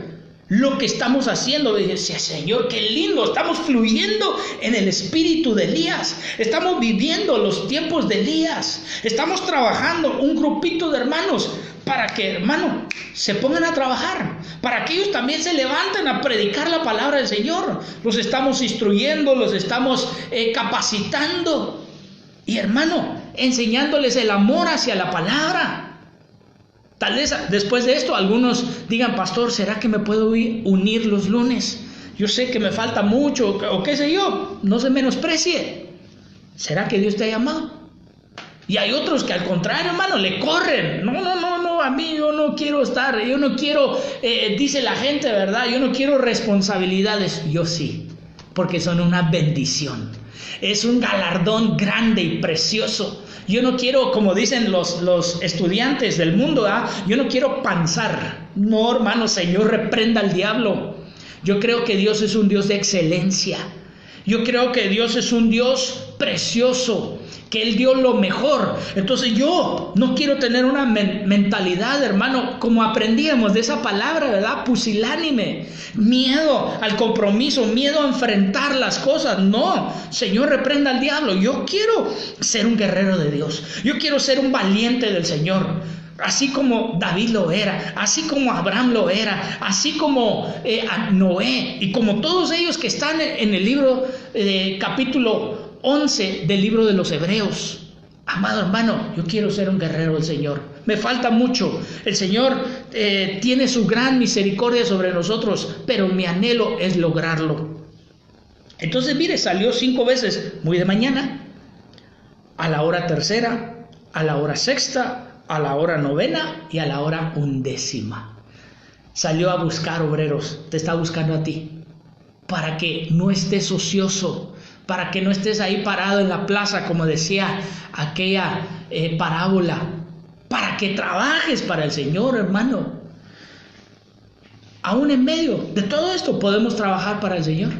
lo que estamos haciendo. Y decía, Señor, qué lindo, estamos fluyendo en el espíritu de Elías, estamos viviendo los tiempos de Elías, estamos trabajando un grupito de hermanos para que, hermano, se pongan a trabajar, para que ellos también se levanten a predicar la palabra del Señor. Los estamos instruyendo, los estamos capacitando y, hermano, enseñándoles el amor hacia la palabra. Tal vez después de esto algunos digan, pastor, ¿será que me puedo unir los lunes? Yo sé que me falta mucho, o qué sé yo, no se menosprecie. ¿Será que Dios te ha llamado? Y hay otros que al contrario, hermano, le corren. No, a mí yo no quiero estar, yo no quiero, dice la gente, ¿verdad? Yo no quiero responsabilidades. Yo sí, porque son una bendición. Es un galardón grande y precioso. Yo no quiero, como dicen los estudiantes del mundo, yo no quiero panzar. No, hermano, Señor, reprenda al diablo. Yo creo que Dios es un Dios de excelencia. Yo creo que Dios es un Dios precioso, que Él dio lo mejor. Entonces yo no quiero tener una mentalidad, hermano, como aprendíamos de esa palabra, ¿verdad? Pusilánime, miedo al compromiso, miedo a enfrentar las cosas. No, Señor, reprenda al diablo. Yo quiero ser un guerrero de Dios. Yo quiero ser un valiente del Señor. Así como David lo era, así como Abraham lo era, así como Noé y como todos ellos que están en el libro capítulo 11 del libro de los Hebreos. Amado hermano, yo quiero ser un guerrero del Señor. Me falta mucho. El Señor tiene su gran misericordia sobre nosotros, pero mi anhelo es lograrlo. Entonces, mire, salió 5 veces, muy de mañana, a la hora tercera, a la hora sexta, a la hora novena y a la hora 11. Salió a buscar obreros, te está buscando a ti, para que no estés ocioso, para que no estés ahí parado en la plaza, como decía aquella parábola, para que trabajes para el Señor, hermano. Aún en medio de todo esto podemos trabajar para el Señor.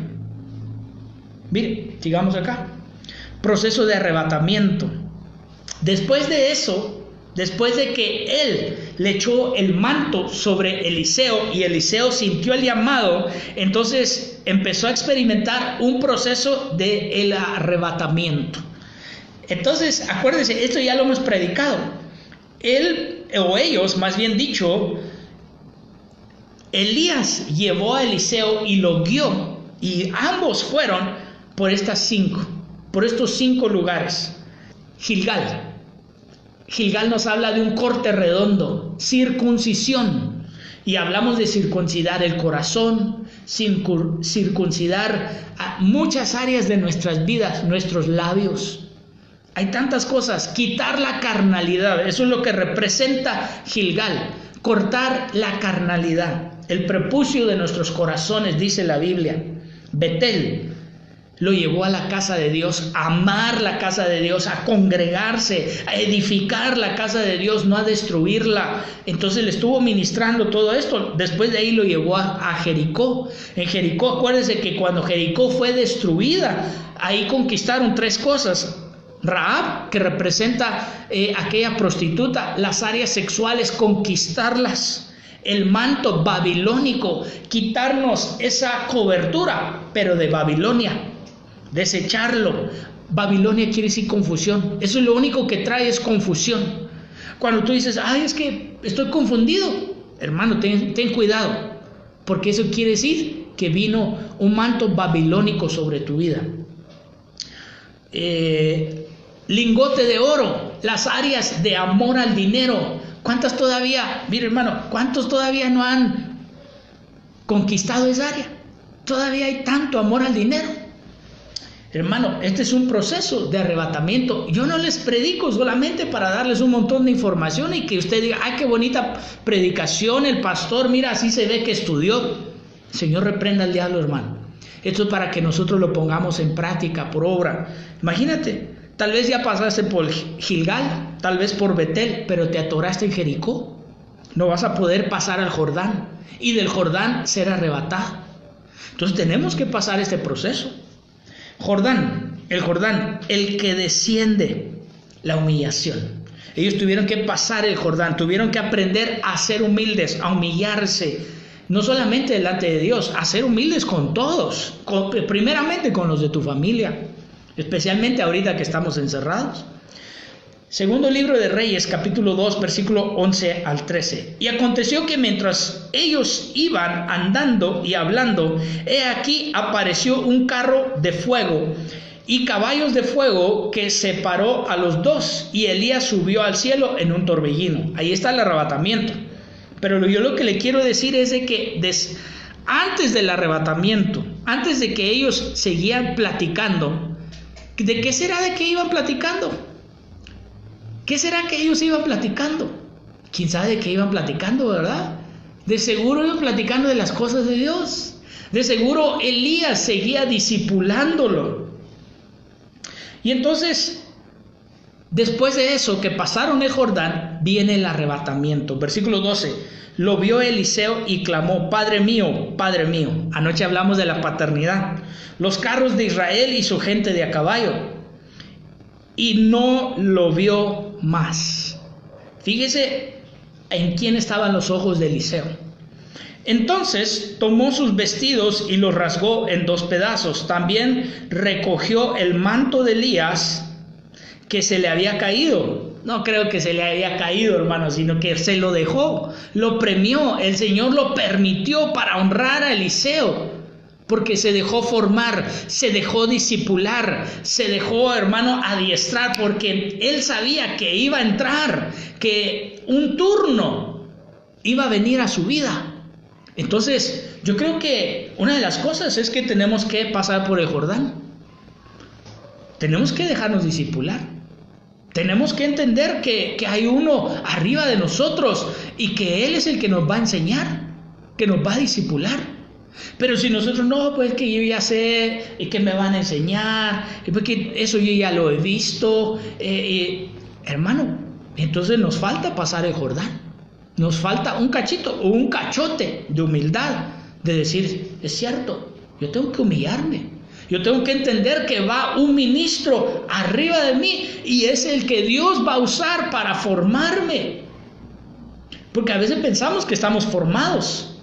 Mire, sigamos acá. Proceso de arrebatamiento. Después de eso, después de que él le echó el manto sobre Eliseo y Eliseo sintió el llamado, entonces empezó a experimentar un proceso del arrebatamiento. Entonces, acuérdense, esto ya lo hemos predicado. Él, o ellos, más bien dicho, Elías llevó a Eliseo y lo guió, y ambos fueron por estos 5 lugares. Gilgal nos habla de un corte redondo, circuncisión, y hablamos de circuncidar el corazón, circuncidar muchas áreas de nuestras vidas, nuestros labios. Hay tantas cosas. Quitar la carnalidad, eso es lo que representa Gilgal, cortar la carnalidad, el prepucio de nuestros corazones, dice la Biblia. Betel lo llevó a la casa de Dios, a amar la casa de Dios, a congregarse, a edificar la casa de Dios, no a destruirla. Entonces le estuvo ministrando todo esto. Después de ahí lo llevó a Jericó. En Jericó, acuérdense que cuando Jericó fue destruida, ahí conquistaron 3 cosas. Rahab, que representa aquella prostituta, las áreas sexuales, conquistarlas. El manto babilónico, quitarnos esa cobertura, pero de Babilonia. Desecharlo. Babilonia quiere decir confusión. Eso es lo único que trae, es confusión. Cuando tú dices, ay, es que estoy confundido, hermano, ten cuidado, porque eso quiere decir que vino un manto babilónico sobre tu vida. Lingote de oro, las áreas de amor al dinero. ¿Cuántas todavía, mire hermano, cuántos todavía no han conquistado esa área? Todavía hay tanto amor al dinero. Hermano, este es un proceso de arrebatamiento. Yo no les predico solamente para darles un montón de información y que usted diga, ay, qué bonita predicación, el pastor, mira, así se ve que estudió. Señor, reprenda al diablo, hermano. Esto es para que nosotros lo pongamos en práctica, por obra. Imagínate, tal vez ya pasaste por Gilgal, tal vez por Betel, pero te atoraste en Jericó. No vas a poder pasar al Jordán y del Jordán ser arrebatado. Entonces tenemos que pasar este proceso. El Jordán, el que desciende, la humillación. Ellos tuvieron que pasar el Jordán, tuvieron que aprender a ser humildes, a humillarse, No solamente delante de Dios, a ser humildes con todos, primeramente con los de tu familia, especialmente ahorita que estamos encerrados. Segundo libro de Reyes, capítulo 2, versículo 11 al 13. Y aconteció que mientras ellos iban andando y hablando, he aquí apareció un carro de fuego y caballos de fuego que separó a los dos, y Elías subió al cielo en un torbellino. Ahí está el arrebatamiento. Pero yo lo que le quiero decir es de que antes del arrebatamiento, antes de que ellos seguían platicando, ¿de qué será de qué iban platicando? ¿Qué será que ellos iban platicando? ¿Quién sabe de qué iban platicando, verdad? De seguro iban platicando de las cosas de Dios. De seguro Elías seguía discipulándolo. Y entonces, después de eso, que pasaron el Jordán, viene el arrebatamiento. Versículo 12. Lo vio Eliseo y clamó: Padre mío, Padre mío. Anoche hablamos de la paternidad. Los carros de Israel y su gente de a caballo. Y no lo vio más. Fíjese en quién estaban los ojos de Eliseo. Entonces tomó sus vestidos y los rasgó en 2 pedazos. También recogió el manto de Elías que se le había caído. No creo que se le había caído, hermano, sino que se lo dejó, lo premió. El Señor lo permitió para honrar a Eliseo, porque se dejó formar, se dejó discipular, se dejó, hermano, adiestrar, porque él sabía que iba a entrar, que un turno iba a venir a su vida. Entonces, yo creo que una de las cosas es que tenemos que pasar por el Jordán. Tenemos que dejarnos discipular. Tenemos que entender que hay uno arriba de nosotros y que Él es el que nos va a enseñar, que nos va a discipular. Pero si nosotros no, pues que yo ya sé y que me van a enseñar, y porque eso yo ya lo he visto, hermano, entonces nos falta pasar el Jordán. Nos falta un cachito o un cachote de humildad, de decir, es cierto, yo tengo que humillarme. Yo tengo que entender que va un ministro arriba de mí y es el que Dios va a usar para formarme. Porque a veces pensamos que estamos formados.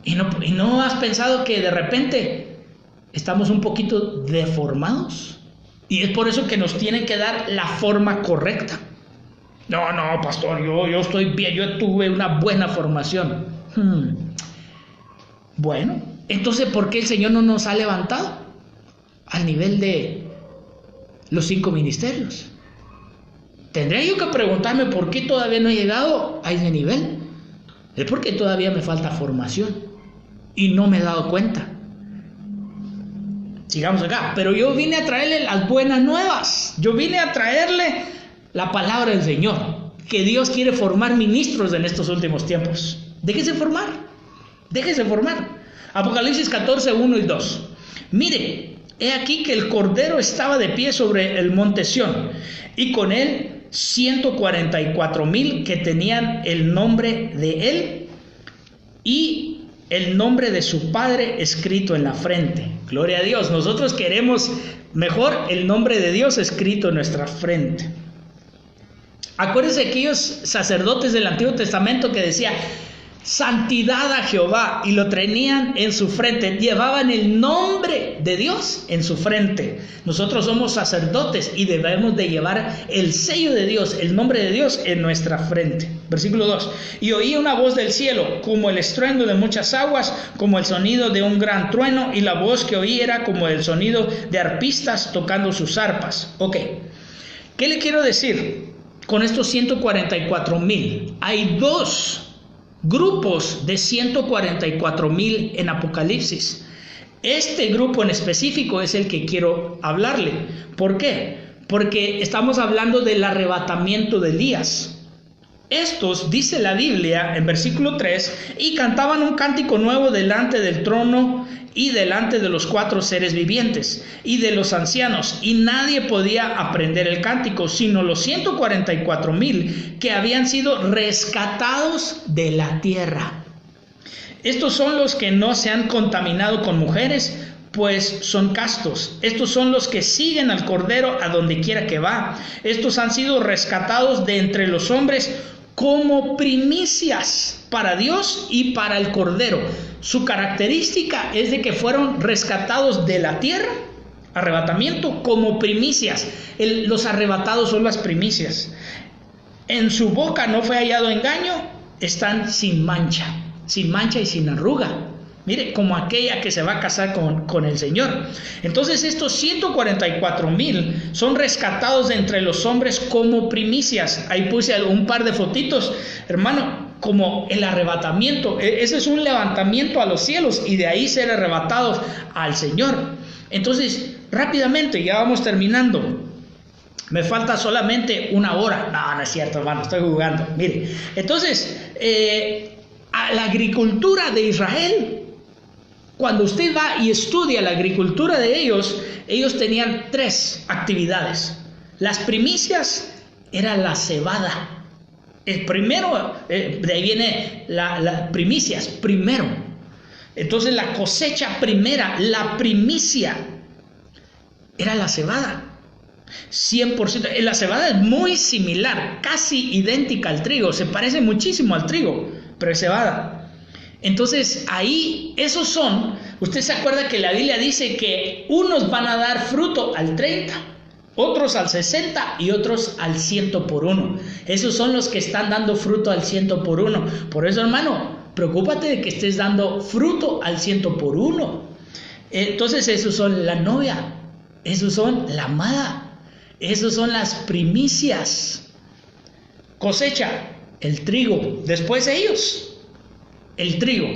¿Y no has pensado que de repente estamos un poquito deformados? Y es por eso que nos tienen que dar la forma correcta. No, pastor, yo estoy bien, yo tuve una buena formación. Bueno, entonces, ¿por qué el Señor no nos ha levantado al nivel de los 5 ministerios? Tendría yo que preguntarme por qué todavía no he llegado a ese nivel. Es porque todavía me falta formación y no me he dado cuenta. Sigamos acá. Pero yo vine a traerle las buenas nuevas. Yo vine a traerle la palabra del Señor, que Dios quiere formar ministros en estos últimos tiempos. Déjese formar. Apocalipsis 14, 1 y 2. Mire, he aquí que el Cordero estaba de pie sobre el monte Sión, y con él 144,000 que tenían el nombre de él y el nombre de su Padre escrito en la frente. Gloria a Dios. Nosotros queremos mejor el nombre de Dios escrito en nuestra frente. Acuérdense de aquellos sacerdotes del Antiguo Testamento que decía santidad a Jehová, y lo tenían en su frente, llevaban el nombre de Dios en su frente. Nosotros somos sacerdotes y debemos de llevar el sello de Dios, el nombre de Dios en nuestra frente. Versículo 2. Y oí una voz del cielo, como el estruendo de muchas aguas, como el sonido de un gran trueno, y la voz que oí era como el sonido de arpistas tocando sus arpas. Ok, ¿qué le quiero decir con estos 144,000? Hay 2 grupos de 144,000 en Apocalipsis. Este grupo en específico es el que quiero hablarle. ¿Por qué? Porque estamos hablando del arrebatamiento de Elías. Estos, dice la Biblia en versículo 3, y cantaban un cántico nuevo delante del trono y delante de los 4 seres vivientes y de los ancianos, y nadie podía aprender el cántico, sino los 144,000 que habían sido rescatados de la tierra. Estos son los que no se han contaminado con mujeres, pues son castos. Estos son los que siguen al Cordero a donde quiera que va. Estos han sido rescatados de entre los hombres como primicias para Dios y para el Cordero. Su característica es de que fueron rescatados de la tierra, arrebatamiento, como primicias. Los arrebatados son las primicias. En su boca no fue hallado engaño, están sin mancha y sin arruga. Mire, como aquella que se va a casar con el Señor. Entonces estos 144,000 son rescatados de entre los hombres como primicias. Ahí puse un par de fotitos, hermano, como el arrebatamiento. Ese es un levantamiento a los cielos y de ahí ser arrebatados al Señor. Entonces, rápidamente, ya vamos terminando. Me falta solamente 1 hora. No es cierto, hermano, estoy jugando. Mire, entonces, a la agricultura de Israel, cuando usted va y estudia la agricultura de ellos tenían 3 actividades. Las primicias era la cebada. El primero, de ahí viene las primicias, primero. Entonces la cosecha primera, la primicia, era la cebada. 100%. La cebada es muy similar, casi idéntica al trigo, se parece muchísimo al trigo, pero es cebada. Entonces ahí, esos son, usted se acuerda que la Biblia dice que unos van a dar fruto al 30, otros al 60 y otros al 100 por 1. Esos son los que están dando fruto al 100 por 1. Por eso, hermano, preocúpate de que estés dando fruto al 100 por 1. Entonces esos son la novia, esos son la amada, esos son las primicias. Cosecha, el trigo, después ellos. El trigo,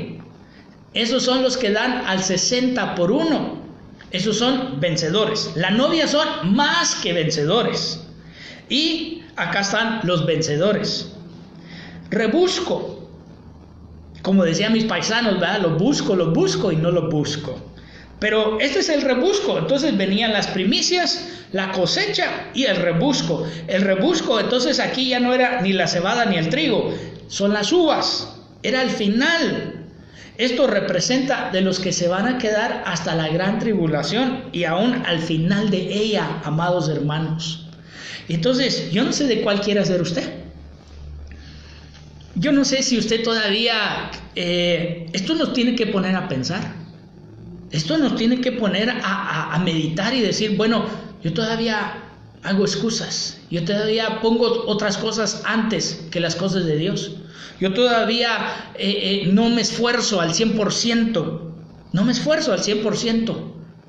esos son los que dan al 60 por 1, esos son vencedores. La novia son más que vencedores. Y acá están los vencedores. Rebusco, como decían mis paisanos, ¿verdad? Lo busco y no lo busco. Pero este es el rebusco. Entonces venían las primicias, la cosecha y el rebusco. El rebusco, entonces aquí ya no era ni la cebada ni el trigo, son las uvas. Era el final. Esto representa de los que se van a quedar hasta la gran tribulación y aún al final de ella, amados hermanos. Entonces, yo no sé de cuál quiere ser usted. Yo no sé si usted todavía... esto nos tiene que poner a pensar. Esto nos tiene que poner a meditar y decir, bueno, yo todavía hago excusas. Yo todavía pongo otras cosas antes que las cosas de Dios. Yo todavía no me esfuerzo al 100%, no me esfuerzo al 100%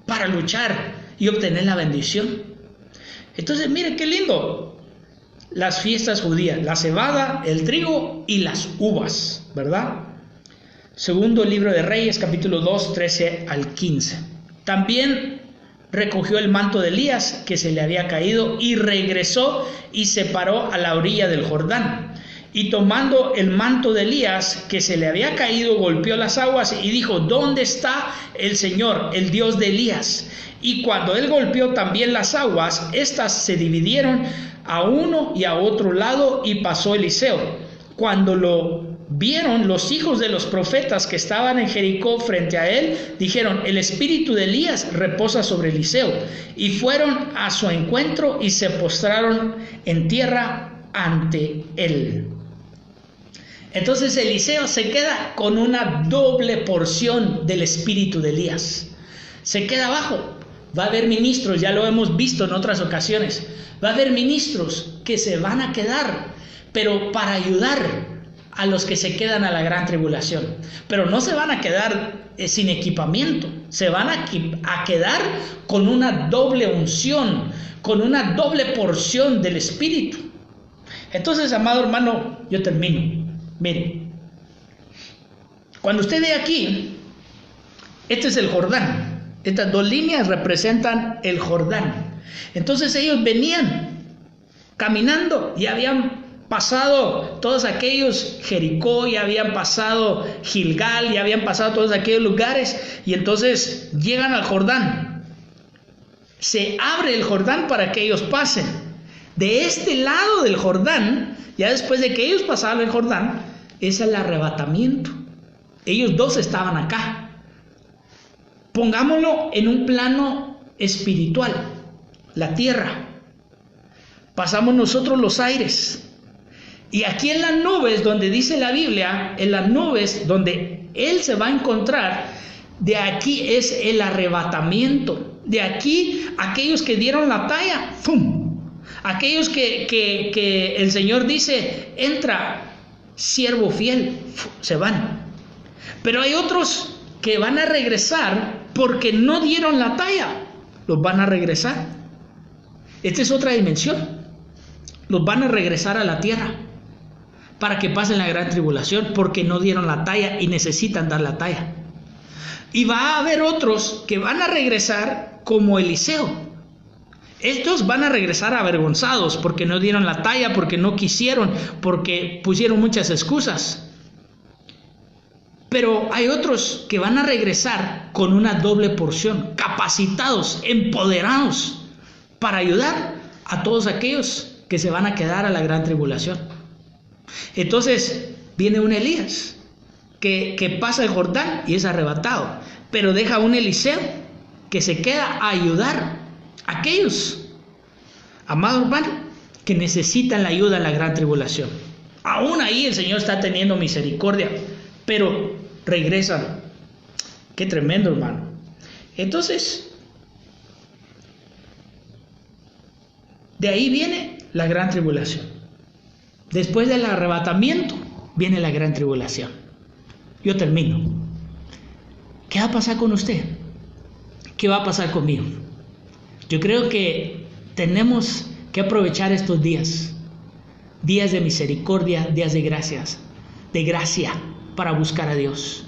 para luchar y obtener la bendición. Entonces, mire qué lindo, las fiestas judías, la cebada, el trigo y las uvas, ¿verdad? Segundo libro de Reyes, capítulo 2, 13 al 15. También recogió el manto de Elías que se le había caído y regresó y se paró a la orilla del Jordán. Y tomando el manto de Elías que se le había caído, golpeó las aguas y dijo, ¿dónde está el Señor, el Dios de Elías? Y cuando él golpeó también las aguas, éstas se dividieron a uno y a otro lado y pasó Eliseo. Cuando lo vieron los hijos de los profetas que estaban en Jericó frente a él, dijeron, el espíritu de Elías reposa sobre Eliseo. Y fueron a su encuentro y se postraron en tierra ante él. Entonces Eliseo se queda con una doble porción del espíritu de Elías. Se queda abajo. Va a haber ministros, ya lo hemos visto en otras ocasiones. Va a haber ministros que se van a quedar, pero para ayudar a los que se quedan a la gran tribulación. Pero no se van a quedar sin equipamiento. Se van a quedar con una doble unción, con una doble porción del espíritu. Entonces, amado hermano, yo termino. Mire, cuando usted ve aquí, este es el Jordán. Estas 2 líneas representan el Jordán. Entonces ellos venían caminando y habían pasado todos aquellos, Jericó, ya habían pasado Gilgal, ya habían pasado todos aquellos lugares, y entonces llegan al Jordán. Se abre el Jordán para que ellos pasen. De este lado del Jordán, ya después de que ellos pasaron el Jordán, es el arrebatamiento. Ellos 2 estaban acá. Pongámoslo en un plano espiritual, la tierra. Pasamos nosotros los aires. Y aquí en las nubes, donde dice la Biblia, en las nubes donde Él se va a encontrar, de aquí es el arrebatamiento. De aquí, aquellos que dieron la talla, ¡fum! Aquellos que el Señor dice, entra, siervo fiel, se van. Pero hay otros que van a regresar porque no dieron la talla, los van a regresar. Esta es otra dimensión. Los van a regresar a la tierra para que pasen la gran tribulación porque no dieron la talla y necesitan dar la talla. Y va a haber otros que van a regresar como Eliseo. Estos van a regresar avergonzados porque no dieron la talla, porque no quisieron, porque pusieron muchas excusas. Pero hay otros que van a regresar con una doble porción, capacitados, empoderados para ayudar a todos aquellos que se van a quedar a la gran tribulación. Entonces viene un Elías que pasa el Jordán y es arrebatado, pero deja un Eliseo que se queda a ayudar a aquellos, amados hermanos, que necesitan la ayuda en la gran tribulación. Aún ahí el Señor está teniendo misericordia, pero regresan. Qué tremendo, hermano. Entonces, de ahí viene la gran tribulación. Después del arrebatamiento viene la gran tribulación. Yo termino. ¿Qué va a pasar con usted? ¿Qué va a pasar conmigo? Yo creo que tenemos que aprovechar estos días de misericordia, días de gracia para buscar a Dios,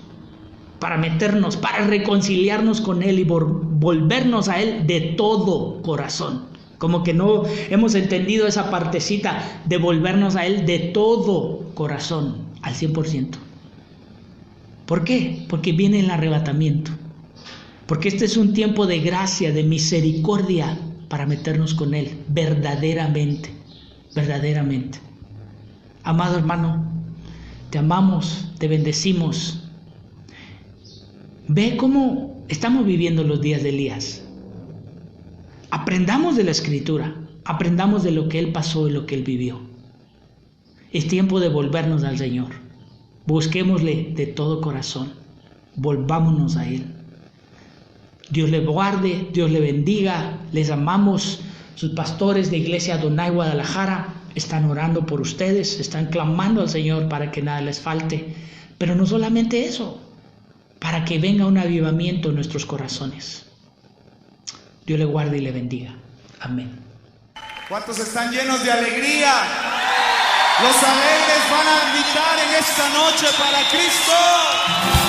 para meternos, para reconciliarnos con Él y volvernos a Él de todo corazón. Como que no hemos entendido esa partecita de volvernos a Él de todo corazón, al 100%. ¿Por qué? Porque viene el arrebatamiento. Porque este es un tiempo de gracia, de misericordia para meternos con Él verdaderamente, verdaderamente. Amado hermano, te amamos, te bendecimos. Ve cómo estamos viviendo los días de Elías. Aprendamos de la Escritura, aprendamos de lo que Él pasó y lo que Él vivió. Es tiempo de volvernos al Señor. Busquémosle de todo corazón. Volvámonos a Él. Dios le guarde, Dios le bendiga. Les amamos. Sus pastores de Iglesia Adonai Guadalajara están orando por ustedes, están clamando al Señor para que nada les falte. Pero no solamente eso, para que venga un avivamiento en nuestros corazones. Dios le guarde y le bendiga. Amén. ¿Cuántos están llenos de alegría? Los alegres van a gritar en esta noche para Cristo.